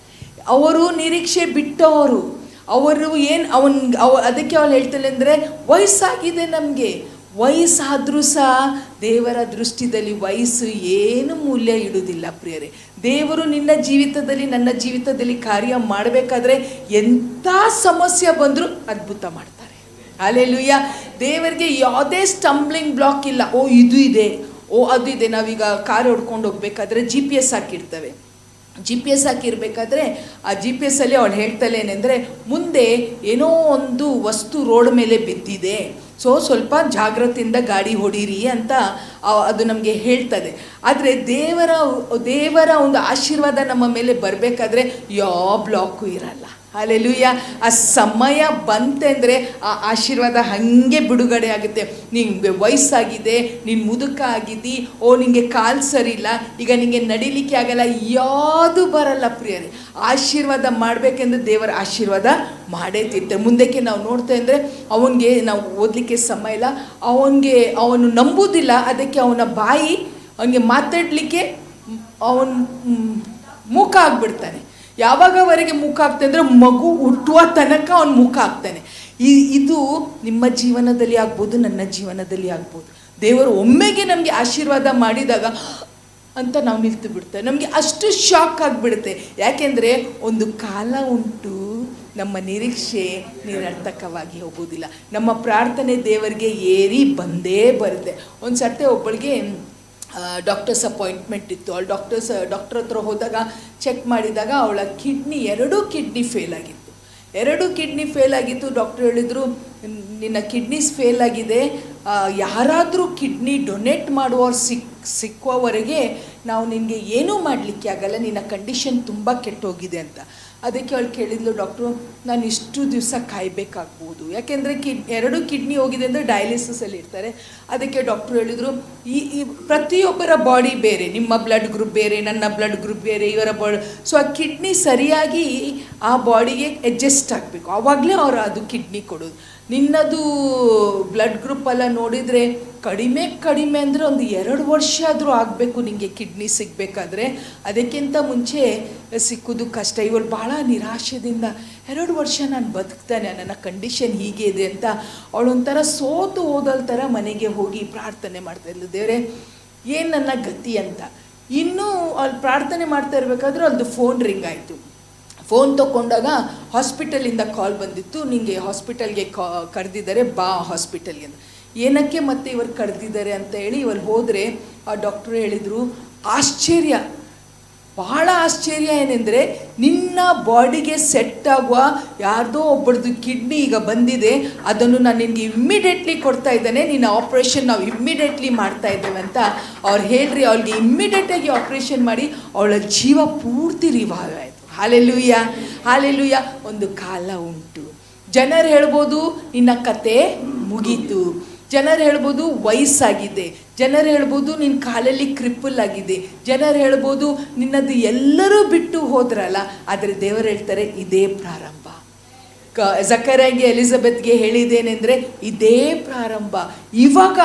ಅವರು ನಿರೀಕ್ಷೆ ಬಿಟ್ಟವರು. ಅವರು ಅದಕ್ಕೆ ಅವಳು ಹೇಳ್ತಾಳೆ ಅಂದರೆ ವಯಸ್ಸಾಗಿದೆ ನಮಗೆ. ವಯಸ್ಸಾದರೂ ಸಹ ದೇವರ ದೃಷ್ಟಿಯಲ್ಲಿ ವಯಸ್ಸು ಏನು ಮೂಲ್ಯ ಇಡುವುದಿಲ್ಲ ಪ್ರಿಯರೇ. ದೇವರು ನಿನ್ನ ಜೀವಿತದಲ್ಲಿ ನನ್ನ ಜೀವಿತದಲ್ಲಿ ಕಾರ್ಯ ಮಾಡಬೇಕಾದ್ರೆ ಎಂಥ ಸಮಸ್ಯೆ ಬಂದರೂ ಅದ್ಭುತ ಮಾಡ್ತಾರೆ. ಹಲ್ಲೆಲೂಯ. ದೇವರಿಗೆ ಯಾವುದೇ ಸ್ಟಂಬ್ಲಿಂಗ್ ಬ್ಲಾಕ್ ಇಲ್ಲ. ಓ ಇದು ಇದೆ, ಓ ಅದು ಇದೆ. ನಾವೀಗ ಕಾರ್ ಹೊಡ್ಕೊಂಡು ಹೋಗ್ಬೇಕಾದ್ರೆ GPS ಹಾಕಿರ್ತೇವೆ. GPS ಹಾಕಿರ್ಬೇಕಾದ್ರೆ ಆ GPS ಅಲ್ಲಿ ಅವಳು ಹೇಳ್ತಾಳೆ ಏನೆಂದರೆ, ಮುಂದೆ ಏನೋ ಒಂದು ವಸ್ತು ರೋಡ್ ಮೇಲೆ ಬಿದ್ದಿದೆ, ಸ್ವಲ್ಪ ಜಾಗ್ರತೆಯಿಂದ ಗಾಡಿ ಹೊಡೀರಿ ಅಂತ ಅದು ನಮಗೆ ಹೇಳ್ತದೆ. ಆದರೆ ದೇವರ ಒಂದು ಆಶೀರ್ವಾದ ನಮ್ಮ ಮೇಲೆ ಬರಬೇಕಾದ್ರೆ ಯಾವ ಬ್ಲಾಕು ಇರಲ್ಲ. ಹಲ್ಲೆಲೂಯಾ. ಆ ಸಮಯ ಬಂತೆಂದರೆ ಆ ಆಶೀರ್ವಾದ ಹಾಗೆ ಬಿಡುಗಡೆ ಆಗುತ್ತೆ. ನಿಂಗೆ ವಯಸ್ಸಾಗಿದೆ, ನೀನು ಮುದುಕ ಆಗಿದ್ದಿ, ಓ ನಿಂಗೆ ಕಾಲು ಸರಿ ಇಲ್ಲ, ಈಗ ನಿಂಗೆ ನಡಿಲಿಕ್ಕೆ ಆಗಲ್ಲ, ಯಾವುದು ಬರಲ್ಲ ಪ್ರಿಯರೇ. ಆಶೀರ್ವಾದ ಮಾಡಬೇಕೆಂದ್ರೆ ದೇವರ ಆಶೀರ್ವಾದ ಮಾಡೇ ತಿರ್ತಾರೆ. ಮುಂದಕ್ಕೆ ನಾವು ನೋಡ್ತಾ ಅಂದರೆ ಅವನಿಗೆ ನಾವು ಓದಲಿಕ್ಕೆ ಸಮಯ ಇಲ್ಲ, ಅವನು ನಂಬುವುದಿಲ್ಲ. ಅದಕ್ಕೆ ಅವನ ಬಾಯಿ ಅವನಿಗೆ ಮಾತಾಡಲಿಕ್ಕೆ ಅವನು ಮೂಕ ಆಗಿಬಿಡ್ತಾನೆ. ಯಾವಾಗವರೆಗೆ ಮುಖ ಆಗ್ತಾನೆ ಅಂದರೆ ಮಗು ಹುಟ್ಟುವ ತನಕ ಅವನು ಮುಖ ಆಗ್ತಾನೆ. ಇದು ನಿಮ್ಮ ಜೀವನದಲ್ಲಿ ಆಗ್ಬೋದು, ನನ್ನ ಜೀವನದಲ್ಲಿ ಆಗ್ಬೋದು. ದೇವರು ಒಮ್ಮೆಗೆ ನಮಗೆ ಆಶೀರ್ವಾದ ಮಾಡಿದಾಗ ಅಂತ ನಾವು ನಿಲ್ತು ಬಿಡ್ತೇವೆ. ನಮಗೆ ಅಷ್ಟು ಶಾಕ್ ಆಗಿಬಿಡುತ್ತೆ. ಯಾಕೆಂದರೆ ಒಂದು ಕಾಲ ಉಂಟು, ನಮ್ಮ ನಿರೀಕ್ಷೆ ನಿರರ್ಥಕವಾಗಿ ಹೋಗೋದಿಲ್ಲ. ನಮ್ಮ ಪ್ರಾರ್ಥನೆ ದೇವರಿಗೆ ಏರಿ ಬಂದೇ ಬರುತ್ತೆ. ಒಂದು ಸರ್ತಿ ಒಬ್ಬಳಿಗೆ ಡಾಕ್ಟರ್ಸ್ ಅಪಾಯಿಂಟ್ಮೆಂಟ್ ಇತ್ತು. ಅವಳು ಡಾಕ್ಟರ್ ಹತ್ರ ಹೋದಾಗ ಚೆಕ್ ಮಾಡಿದಾಗ ಅವಳ ಎರಡೂ ಕಿಡ್ನಿ ಫೇಲ್ ಆಗಿತ್ತು. 2 ಕಿಡ್ನಿ ಫೇಲ್ ಆಗಿತ್ತು. ಡಾಕ್ಟರ್ ಹೇಳಿದರು, ನಿನ್ನ ಕಿಡ್ನೀಸ್ ಫೇಲ್ ಆಗಿದೆ, ಯಾರಾದರೂ ಕಿಡ್ನಿ ಡೊನೇಟ್ ಮಾಡುವವ್ರು ಸಿಕ್ಕುವವರೆಗೆ ನಾವು ನಿನಗೆ ಏನೂ ಮಾಡಲಿಕ್ಕೆ ಆಗಲ್ಲ, ನಿನ್ನ ಕಂಡೀಷನ್ ತುಂಬ ಕೆಟ್ಟೋಗಿದೆ ಅಂತ. ಅದಕ್ಕೆ ಅವಳು ಕೇಳಿದ್ಲು, ಡಾಕ್ಟ್ರು ನಾನು ಇಷ್ಟು ದಿವಸ ಕಾಯಬೇಕಾಗ್ಬೋದು, ಯಾಕೆಂದರೆ 2 ಕಿಡ್ನಿ ಹೋಗಿದೆ ಅಂದರೆ ಡಯಾಲಿಸಿಸಲ್ಲಿ ಇರ್ತಾರೆ. ಅದಕ್ಕೆ ಡಾಕ್ಟ್ರು ಹೇಳಿದರು, ಈ ಪ್ರತಿಯೊಬ್ಬರ ಬಾಡಿ ಬೇರೆ, ನಿಮ್ಮ ಬ್ಲಡ್ ಗ್ರೂಪ್ ಬೇರೆ, ನನ್ನ ಬ್ಲಡ್ ಗ್ರೂಪ್ ಬೇರೆ, ಇವರ ಬಾಡಿ. ಸೊ ಆ ಕಿಡ್ನಿ ಸರಿಯಾಗಿ ಆ ಬಾಡಿಗೆ ಅಡ್ಜಸ್ಟ್ ಆಗಬೇಕು, ಆವಾಗಲೇ ಅವರು ಅದು ಕಿಡ್ನಿ ಕೊಡೋದು. ನಿನ್ನದು ಬ್ಲಡ್ ಗ್ರೂಪ್ ಎಲ್ಲ ನೋಡಿದರೆ ಕಡಿಮೆ ಅಂದರೆ ಒಂದು 2 ವರ್ಷ ಆದರೂ ಆಗಬೇಕು ನಿಮಗೆ ಕಿಡ್ನಿ ಸಿಗಬೇಕಾದ್ರೆ. ಅದಕ್ಕಿಂತ ಮುಂಚೆ ಸಿಕ್ಕೋದು ಕಷ್ಟ. ಇವಳು ಭಾಳ ನಿರಾಶೆದಿಂದ 2 ವರ್ಷ ನಾನು ಬದುಕ್ತಾನೆ, ನನ್ನ ಕಂಡೀಷನ್ ಹೀಗೆ ಇದೆ ಅಂತ ಅವಳೊಂಥರ ಸೋತು ಹೋದಲ್ ಥರ ಮನೆಗೆ ಹೋಗಿ ಪ್ರಾರ್ಥನೆ ಮಾಡ್ತಾಯಿದ್ಲು, ದೇವರೇ ಏನು ನನ್ನ ಗತಿ ಅಂತ. ಇನ್ನೂ ಅವಳು ಪ್ರಾರ್ಥನೆ ಮಾಡ್ತಾ ಇರಬೇಕಾದ್ರೂ ಅಲ್ಲದು ಫೋನ್ ರಿಂಗ್ ಆಯಿತು. ಫೋನ್ ತೊಗೊಂಡಾಗ ಹಾಸ್ಪಿಟಲಿಂದ ಕಾಲ್ ಬಂದಿತ್ತು, ನಿಮಗೆ ಹಾಸ್ಪಿಟಲ್ಗೆ ಕರೆದಿದ್ದಾರೆ, ಬಾ ಹಾಸ್ಪಿಟಲ್ಗೆ ಅಂತ. ಏನಕ್ಕೆ ಮತ್ತೆ ಇವರು ಕರೆದಿದ್ದಾರೆ ಅಂತ ಹೇಳಿ ಇವಳು ಹೋದರೆ ಆ ಡಾಕ್ಟ್ರು ಹೇಳಿದರು, ಭಾಳ ಆಶ್ಚರ್ಯ ಏನೆಂದರೆ ನಿನ್ನ ಬಾಡಿಗೆ ಸೆಟ್ ಆಗುವ ಯಾರ್ದೋ ಒಬ್ಬರದು ಕಿಡ್ನಿ ಈಗ ಬಂದಿದೆ, ಅದನ್ನು ನಾನು ನಿನಗೆ ಇಮ್ಮಿಡಿಯೇಟ್ಲಿ ಕೊಡ್ತಾ ಇದ್ದೇನೆ, ನಿನ್ನ ಆಪ್ರೇಷನ್ ನಾವು ಇಮ್ಮಿಡಿಯೇಟ್ಲಿ ಮಾಡ್ತಾ ಇದ್ದೇವೆ ಅಂತ ಅವ್ರು ಹೇಳ್ರಿ. ಅವಳಿಗೆ ಇಮ್ಮಿಡಿಯೇಟಾಗಿ ಆಪ್ರೇಷನ್ ಮಾಡಿ ಅವಳ ಜೀವ ಪೂರ್ತಿ ರಿವೈವ್ ಆಯಿತು. Hallelujah, hallelujah. ಒಂದು ಕಾಲ ಉಂಟು. ಜನರು ಹೇಳ್ಬೋದು ನಿನ್ನ ಕತೆ ಮುಗೀತು, ಜನರು ಹೇಳ್ಬೋದು ವಯಸ್ಸಾಗಿದೆ, ಜನರು ಹೇಳ್ಬೋದು ನಿನ್ನ ಕಾಲಲ್ಲಿ ಕ್ರಿಪ್ಪಲ್ ಆಗಿದೆ, ಜನರು ಹೇಳ್ಬೋದು ನಿನ್ನದು ಎಲ್ಲರೂ ಬಿಟ್ಟು ಹೋದ್ರಲ್ಲ. ಆದರೆ ದೇವರು ಹೇಳ್ತಾರೆ ಇದೇ ಪ್ರಾರಂಭ. ಜಕರ್ಯಗೆ ಎಲಿಜಬೆತ್ಗೆ ಹೇಳಿದ್ದೇನೆಂದರೆ ಇದೇ ಪ್ರಾರಂಭ. ಇವಾಗ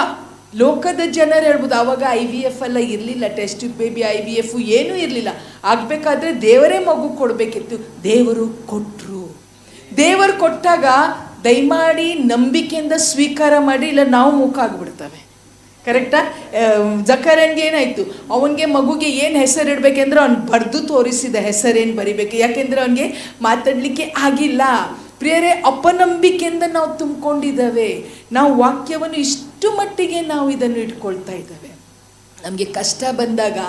ಲೋಕದ ಜನರು ಹೇಳ್ಬೋದು, ಆವಾಗ IVF ಎಲ್ಲ ಇರಲಿಲ್ಲ, ಟೆಸ್ಟ್ ಬೇಬಿ IVF ಏನೂ ಇರಲಿಲ್ಲ. ಆಗಬೇಕಾದ್ರೆ ದೇವರೇ ಮಗು ಕೊಡಬೇಕಿತ್ತು. ದೇವರು ಕೊಟ್ಟರು. ದೇವರು ಕೊಟ್ಟಾಗ ದಯಮಾಡಿ ನಂಬಿಕೆಯಿಂದ ಸ್ವೀಕಾರ ಮಾಡಿ, ಇಲ್ಲ ನಾವು ಮುಖ ಆಗಿಬಿಡ್ತವೆ. ಕರೆಕ್ಟಾ? ಜಕರ್ಯನಿಗೆ ಏನಾಯಿತು, ಅವನಿಗೆ ಮಗುಗೆ ಏನು ಹೆಸರು ಇಡಬೇಕೆಂದ್ರೆ ಅವ್ನು ಬರೆದು ತೋರಿಸಿದ ಹೆಸರೇನು ಬರಿಬೇಕು, ಯಾಕೆಂದರೆ ಅವನಿಗೆ ಮಾತಾಡಲಿಕ್ಕೆ ಆಗಿಲ್ಲ. ಪ್ರಿಯರೇ, ಅಪನಂಬಿಕೆಯಿಂದ ನಾವು ತುಂಬಿಕೊಂಡಿದ್ದೇವೆ. ನಾವು ವಾಕ್ಯವನ್ನು ಇಷ್ಟು ಮಟ್ಟಿಗೆ ನಾವು ಇದನ್ನು ಇಟ್ಕೊಳ್ತಾ ಇದ್ದೇವೆ. ನಮಗೆ ಕಷ್ಟ ಬಂದಾಗ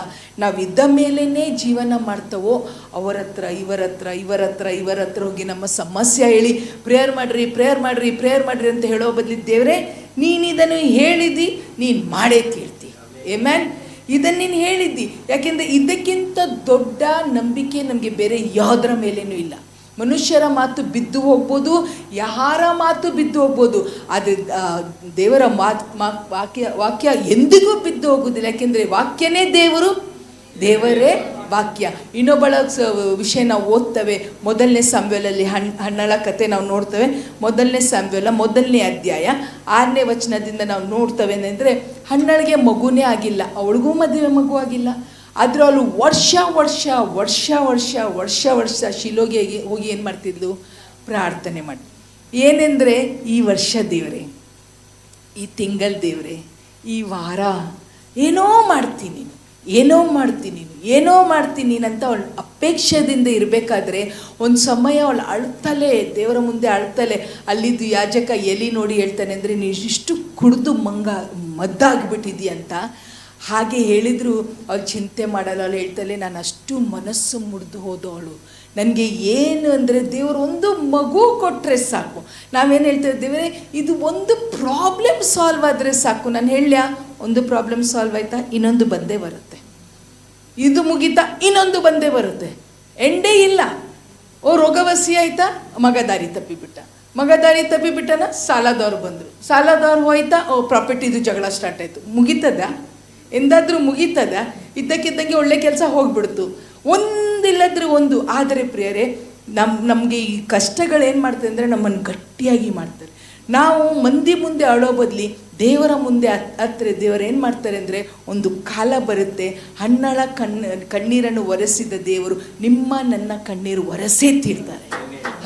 ನಾವು ಇದ್ದ ಮೇಲೇ ಜೀವನ ಮಾಡ್ತವೋ ಅವರ ಹತ್ರ ಇವರ ಹತ್ರ ಹೋಗಿ ನಮ್ಮ ಸಮಸ್ಯೆ ಹೇಳಿ ಪ್ರೇಯರ್ ಮಾಡಿರಿ ಅಂತ ಹೇಳೋ ಬದಲು, ದೇವರೇ ನೀನು ಇದನ್ನು ಹೇಳಿದಿ, ನೀನು ಮಾಡೇ ತೀರ್ತಿ. ಆಮೆನ್. ಇದನ್ನು ನೀನು ಹೇಳಿದ್ದಿ. ಯಾಕೆಂದರೆ ಇದಕ್ಕಿಂತ ದೊಡ್ಡ ನಂಬಿಕೆ ನಮಗೆ ಬೇರೆ ಯಾವುದರ ಮೇಲೇನೂ ಇಲ್ಲ. ಮನುಷ್ಯರ ಮಾತು ಬಿದ್ದು ಹೋಗ್ಬೋದು, ಯಾರ ಮಾತು ಬಿದ್ದು ಹೋಗ್ಬೋದು, ಆದರೆ ದೇವರ ವಾಕ್ಯ ಎಂದಿಗೂ ಬಿದ್ದು ಹೋಗೋದಿಲ್ಲ. ಯಾಕೆಂದರೆ ವಾಕ್ಯನೇ ದೇವರು, ದೇವರೇ ವಾಕ್ಯ. ಇನ್ನೊಬ್ಬಳ ವಿಷಯ ನಾವು ಓದ್ತೇವೆ. ಮೊದಲನೇ ಸಾಮ್ಯುವೇಲಲ್ಲಿ ಹನ್ನಳ ಕತೆ ನಾವು ನೋಡ್ತೇವೆ. ಮೊದಲನೇ ಸಾಮ್ಯುವೇಲ 1ನೇ ಅಧ್ಯಾಯ 6ನೇ ವಚನದಿಂದ ನಾವು ನೋಡ್ತೇವೆ ಅಂದರೆ, ಹನ್ನಳಿಗೆ ಮಗುನೇ ಆಗಿಲ್ಲ, ಅವಳಿಗೂ ಮದುವೆ ಮಗು ಆಗಿಲ್ಲ. ಆದರೂ ಅವಳು ವರ್ಷ ಶಿಲೋಗೆ ಹೋಗಿ ಏನು ಮಾಡ್ತಿದ್ಲು? ಪ್ರಾರ್ಥನೆ ಮಾಡಿ. ಏನೆಂದರೆ, ಈ ವರ್ಷ ದೇವರೇ, ಈ ತಿಂಗಳ ದೇವರೇ, ಈ ವಾರ ಏನೋ ಮಾಡ್ತೀನಿ ಅಂತ ಅವಳು ಅಪೇಕ್ಷದಿಂದ ಇರಬೇಕಾದ್ರೆ ಒಂದು ಸಮಯ ಅವಳು ಅಳ್ತಲೇ, ದೇವರ ಮುಂದೆ ಅಳ್ತಲೇ, ಅಲ್ಲಿದ್ದು ಯಾಜಕ ಎಲಿ ನೋಡಿ ಹೇಳ್ತಾನೆ ಅಂದರೆ, ನೀನು ಇಷ್ಟು ಕುಡಿದು ಮದ್ದಾಗ್ಬಿಟ್ಟಿದ್ದೀಯ ಅಂತ. ಹಾಗೆ ಹೇಳಿದ್ರು ಅವಳು ಚಿಂತೆ ಮಾಡಲ್ಲ. ಅವಳು ಹೇಳ್ತಾಳೆ, ನಾನು ಅಷ್ಟು ಮನಸ್ಸು ಮುರಿದು ಹೋದವಳು, ನನಗೆ ಏನು ಅಂದರೆ ದೇವರು ಒಂದು ಮಗು ಕೊಟ್ಟರೆ ಸಾಕು. ನಾವೇನು ಹೇಳ್ತೇವೆ, ದೇವರೇ ಇದು ಒಂದು ಪ್ರಾಬ್ಲಮ್ ಸಾಲ್ವ್ ಆದರೆ ಸಾಕು. ನಾನು ಹೇಳ್ಯಾ, ಒಂದು ಪ್ರಾಬ್ಲಮ್ ಸಾಲ್ವ್ ಆಯಿತಾ, ಇನ್ನೊಂದು ಬಂದೇ ಬರುತ್ತೆ. ಇದು ಮುಗೀತಾ, ಇನ್ನೊಂದು ಬಂದೇ ಬರುತ್ತೆ. ಎಂಡೇ ಇಲ್ಲ. ರೋಗವಸಿ ಆಯಿತಾ, ಮಗ ದಾರಿ ತಪ್ಪಿಬಿಟ್ಟನ, ಸಾಲದವ್ರು ಬಂದರು, ಸಾಲದವ್ರು ಹೋಯ್ತಾ, ಪ್ರಾಪರ್ಟಿದು ಜಗಳ ಸ್ಟಾರ್ಟ್ ಆಯಿತು. ಮುಗೀತದ? ಎಂದಾದರೂ ಮುಗೀತದ? ಇದ್ದಕ್ಕಿದ್ದಂಗೆ ಒಳ್ಳೆ ಕೆಲಸ ಹೋಗ್ಬಿಡ್ತು. ಒಂದಿಲ್ಲದ್ರೆ ಒಂದು. ಆದರೆ ಪ್ರಿಯರೇ, ನಮಗೆ ಈ ಕಷ್ಟಗಳೇನು ಮಾಡ್ತದೆ ಅಂದರೆ ನಮ್ಮನ್ನು ಗಟ್ಟಿಯಾಗಿ ಮಾಡ್ತಾರೆ. ನಾವು ಮಂದಿ ಮುಂದೆ ಅಳೋ ಬದಲಿ ದೇವರ ಮುಂದೆ ಹತ್ತಿರ ದೇವರು ಏನು ಮಾಡ್ತಾರೆ ಅಂದರೆ, ಒಂದು ಕಾಲ ಬರುತ್ತೆ, ಹನ್ನಳ ಕಣ್ಣೀರನ್ನು ಒರೆಸಿದ ದೇವರು ನನ್ನ ಕಣ್ಣೀರು ಒರೆಸೇ ತೀರ್ತಾರೆ.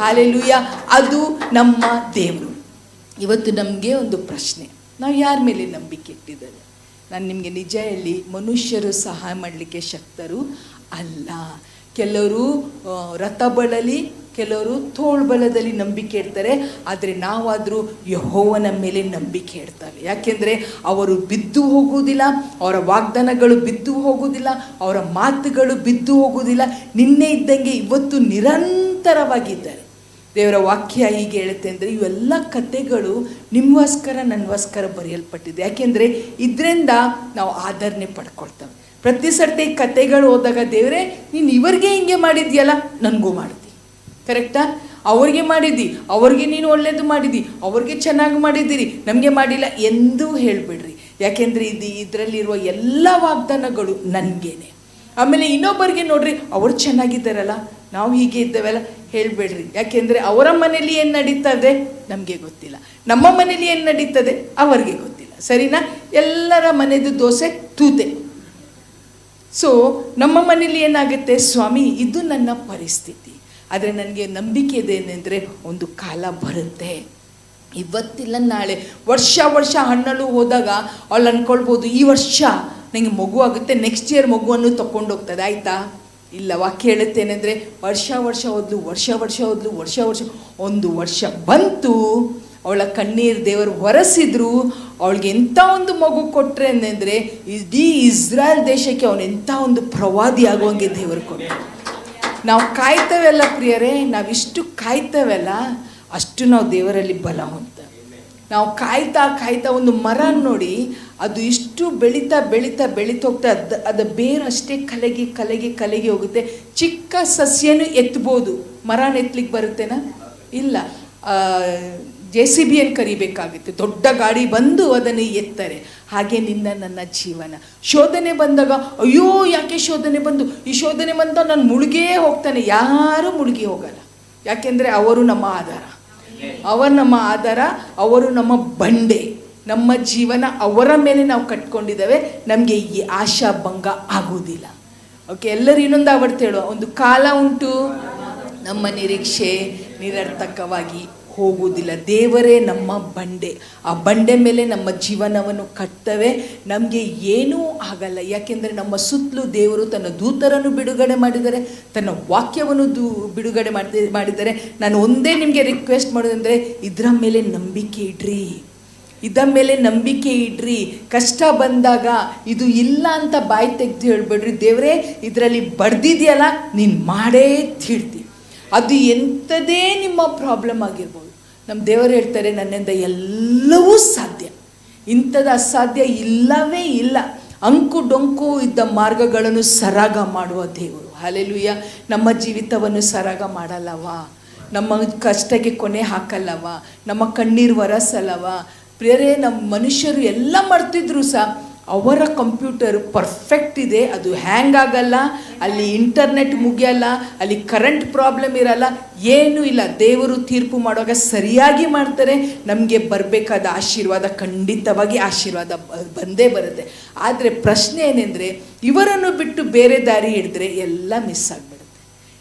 ಹಾಲೆಲೂಯಾ. ಅದು ನಮ್ಮ ದೇವರು. ಇವತ್ತು ನಮಗೆ ಒಂದು ಪ್ರಶ್ನೆ, ನಾವು ಯಾರ ಮೇಲೆ ನಂಬಿಕೆ ಇಟ್ಟಿದ್ದಾರೆ? ನಾನು ನಿಮಗೆ ನಿಜ ಹೇಳಿ, ಮನುಷ್ಯರು ಸಹಾಯ ಮಾಡಲಿಕ್ಕೆ ಶಕ್ತರು ಅಲ್ಲ. ಕೆಲವರು ರಥಬಲಲ್ಲಿ, ಕೆಲವರು ತೋಳ್ಬಲದಲ್ಲಿ ನಂಬಿಕೆ ಇಡ್ತಾರೆ. ಆದರೆ ನಾವಾದರೂ ಯೆಹೋವನ ಮೇಲೆ ನಂಬಿಕೆ ಇಡ್ತಾರೆ. ಯಾಕೆಂದರೆ ಅವರು ಬಿದ್ದು ಹೋಗುವುದಿಲ್ಲ, ಅವರ ವಾಗ್ದಾನಗಳು ಬಿದ್ದು ಹೋಗುವುದಿಲ್ಲ, ಅವರ ಮಾತುಗಳು ಬಿದ್ದು ಹೋಗುವುದಿಲ್ಲ. ನಿನ್ನೆ ಇದ್ದಂಗೆ ಇವತ್ತು ನಿರಂತರವಾಗಿದ್ದಾರೆ. ದೇವರ ವಾಕ್ಯ ಹೀಗೆ ಹೇಳುತ್ತೆ ಅಂದರೆ, ಇವೆಲ್ಲ ಕಥೆಗಳು ನಿಮಗೋಸ್ಕರ ನನಗೋಸ್ಕರ ಬರೆಯಲ್ಪಟ್ಟಿದೆ. ಯಾಕೆಂದರೆ ಇದರಿಂದ ನಾವು ಆದರಣೆ ಪಡ್ಕೊಳ್ತೇವೆ. ಪ್ರತಿ ಸರ್ತಿ ಕಥೆಗಳು ಹೋದಾಗ, ದೇವರೇ ನೀನು ಇವರಿಗೆ ಹಿಂಗೆ ಮಾಡಿದ್ಯಲ್ಲ, ನನಗೂ ಮಾಡಿದ್ದಿ, ಕರೆಕ್ಟಾ? ಅವ್ರಿಗೆ ಮಾಡಿದ್ದಿ, ಅವ್ರಿಗೆ ನೀನು ಒಳ್ಳೇದು ಮಾಡಿದ್ದಿ, ಅವ್ರಿಗೆ ಚೆನ್ನಾಗಿ ಮಾಡಿದ್ದೀರಿ, ನಮಗೆ ಮಾಡಿಲ್ಲ ಎಂದೂ ಹೇಳಿಬಿಡ್ರಿ. ಯಾಕೆಂದರೆ ಇದರಲ್ಲಿರುವ ಎಲ್ಲ ವಾಗ್ದಾನಗಳು ನನಗೇನೆ. ಆಮೇಲೆ ಇನ್ನೊಬ್ಬರಿಗೆ ನೋಡ್ರಿ, ಅವ್ರು ಚೆನ್ನಾಗಿದ್ದಾರಲ್ಲ, ನಾವು ಹೀಗೆ ಇದ್ದೇವಲ್ಲ, ಹೇಳಬೇಡ್ರಿ. ಯಾಕೆಂದರೆ ಅವರ ಮನೇಲಿ ಏನು ನಡೀತದೆ ನಮಗೆ ಗೊತ್ತಿಲ್ಲ, ನಮ್ಮ ಮನೇಲಿ ಏನು ನಡೀತದೆ ಅವರಿಗೆ ಗೊತ್ತಿಲ್ಲ. ಸರಿನಾ? ಎಲ್ಲರ ಮನೆದು ದೋಸೆ ತೂತೆ. ಸೊ ನಮ್ಮ ಮನೇಲಿ ಏನಾಗುತ್ತೆ, ಸ್ವಾಮಿ ಇದು ನನ್ನ ಪರಿಸ್ಥಿತಿ, ಆದರೆ ನನಗೆ ನಂಬಿಕೆ ಇದೆ ಏನೆಂದರೆ ಒಂದು ಕಾಲ ಬರುತ್ತೆ, ಇವತ್ತಿಲ್ಲ ನಾಳೆ. ವರ್ಷ ಹಣ್ಣಲು ಹೋದಾಗ ಅವಳು ಅಂದ್ಕೊಳ್ಬೋದು, ಈ ವರ್ಷ ನನಗೆ ಮಗು ಆಗುತ್ತೆ, ನೆಕ್ಸ್ಟ್ ಇಯರ್ ಮಗುವನ್ನು ತೊಗೊಂಡೋಗ್ತದೆ. ಆಯಿತಾ? ಇಲ್ಲ. ವಾಕ್ಯ ಹೇಳುತ್ತೇನೆಂದರೆ, ವರ್ಷ ಹೋದ್ಲು. ಒಂದು ವರ್ಷ ಬಂತು, ಅವಳ ಕಣ್ಣೀರು ದೇವರು ಹೊರಸಿದ್ರು. ಅವಳಿಗೆ ಎಂಥ ಒಂದು ಮಗು ಕೊಟ್ಟರೆ ಅಂದರೆ, ಇಡೀ ಇಸ್ರಾಯೇಲ್ ದೇಶಕ್ಕೆ ಅವನು ಎಂಥ ಒಂದು ಪ್ರವಾದಿ ಆಗುವಂಗೆ ದೇವರು ಕೊಟ್ಟರು. ನಾವು ಕಾಯ್ತೇವೆಲ್ಲ ಪ್ರಿಯರೇ, ನಾವಿಷ್ಟು ಕಾಯ್ತೇವೆಲ್ಲ, ಅಷ್ಟು ನಾವು ದೇವರಲ್ಲಿ ಬಲ ಹೊಂದ್ತೇವೆ. ನಾವು ಕಾಯ್ತಾ ಒಂದು ಮರ ನೋಡಿ, ಅದು ಇಷ್ಟು ಬೆಳೀತಾ ಹೋಗ್ತಾ ಅದು ಬೇರೆ ಅಷ್ಟೇ ಕಲೆಗೆ ಹೋಗುತ್ತೆ. ಚಿಕ್ಕ ಸಸ್ಯನೂ ಎತ್ತಬೋದು, ಮರನ ಎತ್ತಲಿಕ್ಕೆ ಬರುತ್ತೇನಾ? ಇಲ್ಲ. JCB ಏನು ಕರಿಬೇಕಾಗುತ್ತೆ, ದೊಡ್ಡ ಗಾಡಿ ಬಂದು ಅದನ್ನು ಎತ್ತಾರೆ. ಹಾಗೆ ನನ್ನ ಜೀವನ ಶೋಧನೆ ಬಂದಾಗ, ಅಯ್ಯೋ ಯಾಕೆ ಶೋಧನೆ ಬಂದು, ಈ ಶೋಧನೆ ಬಂದ ನಾನು ಮುಳುಗೇ ಹೋಗ್ತಾನೆ. ಯಾರೂ ಮುಳುಗಿ ಹೋಗಲ್ಲ. ಯಾಕೆಂದರೆ ಅವರು ನಮ್ಮ ಆಧಾರ, ಅವರು ನಮ್ಮ ಬಂಡೆ. ನಮ್ಮ ಜೀವನ ಅವರ ಮೇಲೆ ನಾವು ಕಟ್ಕೊಂಡಿದ್ದೇವೆ. ನಮಗೆ ಈ ಆಶಾ ಭಂಗ ಆಗುವುದಿಲ್ಲ. ಓಕೆ, ಎಲ್ಲರೂ ಇನ್ನೊಂದು ಆವರ್ತ ಹೇಳುವ, ಒಂದು ಕಾಲ ಉಂಟು, ನಮ್ಮ ನಿರೀಕ್ಷೆ ನಿರರ್ಥಕವಾಗಿ ಹೋಗುವುದಿಲ್ಲ. ದೇವರೇ ನಮ್ಮ ಬಂಡೆ, ಆ ಬಂಡೆ ಮೇಲೆ ನಮ್ಮ ಜೀವನವನ್ನು ಕಟ್ತವೆ, ನಮಗೆ ಏನೂ ಆಗಲ್ಲ. ಯಾಕೆಂದರೆ ನಮ್ಮ ಸುತ್ತಲೂ ದೇವರು ತನ್ನ ದೂತರನ್ನು ಬಿಡುಗಡೆ ಮಾಡಿದ್ದಾರೆ, ತನ್ನ ವಾಕ್ಯವನ್ನು ಬಿಡುಗಡೆ ಮಾಡಿದ್ದಾರೆ. ನಾನು ಒಂದೇ ನಿಮಗೆ ರಿಕ್ವೆಸ್ಟ್ ಮಾಡೋದಂದರೆ, ಇದರ ಮೇಲೆ ನಂಬಿಕೆ ಇಡ್ರಿ. ಕಷ್ಟ ಬಂದಾಗ ಇದು ಇಲ್ಲ ಅಂತ ಬಾಯಿ ತೆಗೆದು ಹೇಳ್ಬೇಡ್ರಿ. ದೇವರೇ ಇದರಲ್ಲಿ ಬಡ್ದಿದೆಯಲ್ಲ, ನೀನು ಮಾಡೇ ತೀರ್ತಿ. ಅದು ಎಂಥದೇ ನಿಮ್ಮ ಪ್ರಾಬ್ಲಮ್ ಆಗಿರ್ಬೋದು, ನಮ್ಮ ದೇವರು ಹೇಳ್ತಾರೆ, ನನ್ನಿಂದ ಎಲ್ಲವೂ ಸಾಧ್ಯ, ಇಂಥದ್ದು ಅಸಾಧ್ಯ ಇಲ್ಲವೇ ಇಲ್ಲ. ಅಂಕು ಡೊಂಕು ಇದ್ದ ಮಾರ್ಗಗಳನ್ನು ಸರಾಗ ಮಾಡುವ ದೇವರು. ಹಲ್ಲೆಲೂಯಾ. ನಮ್ಮ ಜೀವಿತವನ್ನು ಸರಾಗ ಮಾಡಲ್ಲವಾ? ನಮ್ಮ ಕಷ್ಟಕ್ಕೆ ಕೊನೆ ಹಾಕಲ್ಲವ? ನಮ್ಮ ಕಣ್ಣೀರು ಒರೆಸಲ್ಲವ? ಪ್ರಿಯರೇ, ನಮ್ಮ ಮನುಷ್ಯರು ಎಲ್ಲ ಮಾಡ್ತಿದ್ರು ಸಹ ಅವರ ಕಂಪ್ಯೂಟರ್ ಪರ್ಫೆಕ್ಟ್ ಇದೆ, ಅದು ಹ್ಯಾಂಗ್ ಆಗಲ್ಲ, ಅಲ್ಲಿ ಇಂಟರ್ನೆಟ್ ಮುಗಿಯಲ್ಲ, ಅಲ್ಲಿ ಕರೆಂಟ್ ಪ್ರಾಬ್ಲಮ್ ಇರಲ್ಲ, ಏನೂ ಇಲ್ಲ. ದೇವರು ತೀರ್ಪು ಮಾಡುವಾಗ ಸರಿಯಾಗಿ ಮಾಡ್ತಾರೆ. ನಮಗೆ ಬರಬೇಕಾದ ಆಶೀರ್ವಾದ ಖಂಡಿತವಾಗಿ ಆಶೀರ್ವಾದ ಬಂದೇ ಬರುತ್ತೆ. ಆದರೆ ಪ್ರಶ್ನೆ ಏನೆಂದರೆ, ಇವರನ್ನು ಬಿಟ್ಟು ಬೇರೆ ದಾರಿ ಹಿಡಿದ್ರೆ ಎಲ್ಲ ಮಿಸ್ ಆಗಿಬಿಡುತ್ತೆ.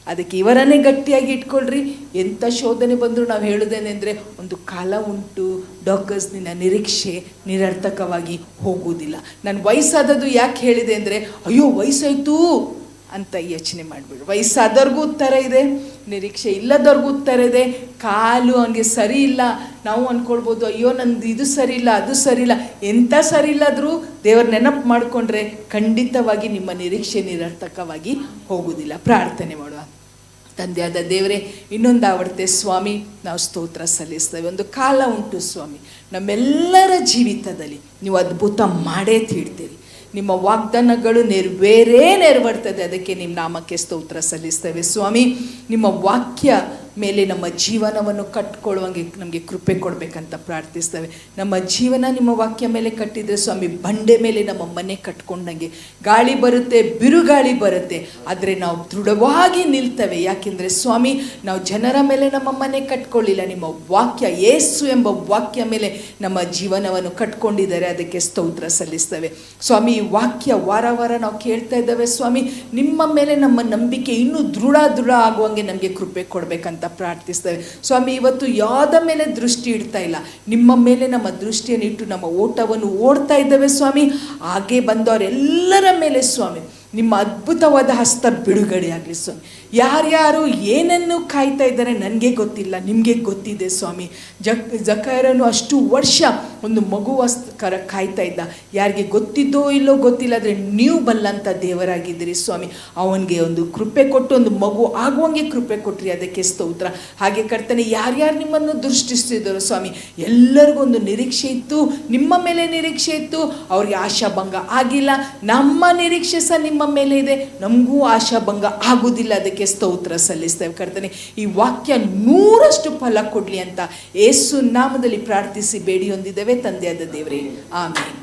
ಅದಕ್ಕೆ ಇವರನ್ನೇ ಗಟ್ಟಿಯಾಗಿ ಇಟ್ಕೊಳ್ರಿ. ಎಂಥ ಶೋಧನೆ ಬಂದರೂ ನಾವು ಹೇಳೋದೇನೆಂದರೆ, ಒಂದು ಕಾಲ ಉಂಟು ಡಾಕ್ಟರ್ಸ್, ನಿನ್ನ ನಿರೀಕ್ಷೆ ನಿರರ್ಥಕವಾಗಿ ಹೋಗುವುದಿಲ್ಲ. ನಾನು ವಯಸ್ಸಾದದ್ದು ಯಾಕೆ ಹೇಳಿದೆ ಅಂದರೆ, ಅಯ್ಯೋ ವಯಸ್ಸಾಯ್ತು ಅಂತ ಯೋಚನೆ ಮಾಡಿಬಿಡು. ವಯಸ್ಸಾದವ್ರಿಗೂ ಉತ್ತರ ಇದೆ, ನಿರೀಕ್ಷೆ ಇಲ್ಲದವ್ರಿಗೂ ಉತ್ತರ ಇದೆ. ಕಾಲು ಅವನಿಗೆ ಸರಿ ಇಲ್ಲ, ನಾವು ಅಂದ್ಕೊಳ್ಬೋದು ಅಯ್ಯೋ ನಂದು ಇದು ಸರಿ ಇಲ್ಲ, ಅದು ಸರಿ ಇಲ್ಲ. ಎಂಥ ಸರಿ ಇಲ್ಲಾದರೂ ದೇವರ ನೆನಪು ಮಾಡಿಕೊಂಡ್ರೆ ಖಂಡಿತವಾಗಿ ನಿಮ್ಮ ನಿರೀಕ್ಷೆ ನಿರರ್ಥಕವಾಗಿ ಹೋಗುವುದಿಲ್ಲ. ಪ್ರಾರ್ಥನೆ ಮಾಡುವ. ತಂದೆಯಾದ ದೇವರೇ, ಇನ್ನೊಂದು ಆವಡ್ತೆ ಸ್ವಾಮಿ, ನಾವು ಸ್ತೋತ್ರ ಸಲ್ಲಿಸ್ತೇವೆ. ಒಂದು ಕಾಲ ಉಂಟು ಸ್ವಾಮಿ, ನಮ್ಮೆಲ್ಲರ ಜೀವಿತದಲ್ಲಿ ನೀವು ಅದ್ಭುತ ಮಾಡೇ ತೀಡ್ತೀರಿ. ನಿಮ್ಮ ವಾಗ್ದಾನಗಳು ನೆರವೇರ್ತದೆ. ಅದಕ್ಕೆ ನಿಮ್ಮ ನಾಮಕ್ಕೆ ಸ್ತೋತ್ರ ಸಲ್ಲಿಸ್ತೇವೆ ಸ್ವಾಮಿ. ನಿಮ್ಮ ವಾಕ್ಯ ಮೇಲೆ ನಮ್ಮ ಜೀವನವನ್ನು ಕಟ್ಕೊಳ್ಳುವಂಗೆ ನಮಗೆ ಕೃಪೆ ಕೊಡಬೇಕಂತ ಪ್ರಾರ್ಥಿಸ್ತೇವೆ. ನಮ್ಮ ಜೀವನ ನಿಮ್ಮ ವಾಕ್ಯ ಮೇಲೆ ಕಟ್ಟಿದರೆ ಸ್ವಾಮಿ, ಬಂಡೆ ಮೇಲೆ ನಮ್ಮ ಮನೆ ಕಟ್ಕೊಂಡಂಗೆ. ಗಾಳಿ ಬರುತ್ತೆ, ಬಿರುಗಾಳಿ ಬರುತ್ತೆ, ಆದರೆ ನಾವು ದೃಢವಾಗಿ ನಿಲ್ತೇವೆ. ಯಾಕೆಂದರೆ ಸ್ವಾಮಿ, ನಾವು ಜನರ ಮೇಲೆ ನಮ್ಮ ಮನೆ ಕಟ್ಕೊಳ್ಳಿಲ್ಲ, ನಿಮ್ಮ ವಾಕ್ಯ, ಯೇಸು ಎಂಬ ವಾಕ್ಯ ಮೇಲೆ ನಮ್ಮ ಜೀವನವನ್ನು ಕಟ್ಕೊಂಡಿದ್ದಾರೆ. ಅದಕ್ಕೆ ಸ್ತೋತ್ರ ಸಲ್ಲಿಸ್ತೇವೆ ಸ್ವಾಮಿ. ಈ ವಾಕ್ಯ ವಾರ ವಾರ ನಾವು ಕೇಳ್ತಾ ಇದ್ದೇವೆ ಸ್ವಾಮಿ. ನಿಮ್ಮ ಮೇಲೆ ನಮ್ಮ ನಂಬಿಕೆ ಇನ್ನೂ ದೃಢ ಆಗುವಂಗೆ ನಮಗೆ ಕೃಪೆ ಕೊಡಬೇಕಂತ ಪ್ರಾರ್ಥಿಸ್ತೇವೆ ಸ್ವಾಮಿ. ಇವತ್ತು ಯಾವ್ದ ಮೇಲೆ ದೃಷ್ಟಿ ಇಡ್ತಾ ಇಲ್ಲ, ನಿಮ್ಮ ಮೇಲೆ ನಮ್ಮ ದೃಷ್ಟಿಯನ್ನು ಇಟ್ಟು ನಮ್ಮ ಓಟವನ್ನು ಓಡ್ತಾ ಇದ್ದೇವೆ ಸ್ವಾಮಿ. ಹಾಗೆ ಬಂದವರೆಲ್ಲರ ಮೇಲೆ ಸ್ವಾಮಿ ನಿಮ್ಮ ಅದ್ಭುತವಾದ ಹಸ್ತ ಬಿಡುಗಡೆ ಆಗಲಿ ಸ್ವಾಮಿ. ಯಾರ್ಯಾರು ಏನನ್ನು ಕಾಯ್ತಾ ಇದ್ದಾರೆ ನನಗೆ ಗೊತ್ತಿಲ್ಲ, ನಿಮಗೆ ಗೊತ್ತಿದೆ ಸ್ವಾಮಿ. ಜಕರನು ಅಷ್ಟು ವರ್ಷ ಒಂದು ಮಗುವಸ್ಕರ ಕಾಯ್ತಾ ಇದ್ದ. ಯಾರಿಗೆ ಗೊತ್ತಿದ್ದೋ ಇಲ್ಲೋ ಗೊತ್ತಿಲ್ಲ, ಆದರೆ ನೀವು ಬಲ್ಲಂಥ ದೇವರಾಗಿದ್ದೀರಿ ಸ್ವಾಮಿ. ಅವನಿಗೆ ಒಂದು ಕೃಪೆ ಕೊಟ್ಟು ಒಂದು ಮಗು ಆಗುವಂಗೆ ಕೃಪೆ ಕೊಟ್ರಿ. ಅದಕ್ಕೆ ಸ್ತೋತ್ರ. ಹಾಗೆ ಕರ್ತನೆ, ಯಾರ್ಯಾರು ನಿಮ್ಮನ್ನು ದೃಷ್ಟಿಸ್ತಿದ್ದಾರೋ ಸ್ವಾಮಿ, ಎಲ್ಲರಿಗೂ ಒಂದು ನಿರೀಕ್ಷೆ ಇತ್ತು, ನಿಮ್ಮ ಮೇಲೆ ನಿರೀಕ್ಷೆ ಇತ್ತು, ಅವ್ರಿಗೆ ಆಶಾಭಂಗ ಆಗಿಲ್ಲ. ನಮ್ಮ ನಿರೀಕ್ಷೆ ಸಹ ನಿಮ್ಮ ಮೇಲೆ ಇದೆ, ನಮಗೂ ಆಶಾಭಂಗ ಆಗುವುದಿಲ್ಲ. ಅದಕ್ಕೆ ಸ್ತೋತ್ರ ಸಲ್ಲಿಸ್ತೇವೆ ಕರ್ತನೆ. ಈ ವಾಕ್ಯ 100% ಫಲ ಕೊಡ್ಲಿ ಅಂತ ಯೇಸು ನಾಮದಲ್ಲಿ ಪ್ರಾರ್ಥಿಸಿ ಬೇಡಿ ಹೊಂದಿದ್ದೇವೆ ತಂದೆಯಾದ ದೇವರೇ, ಆಮೆನ್.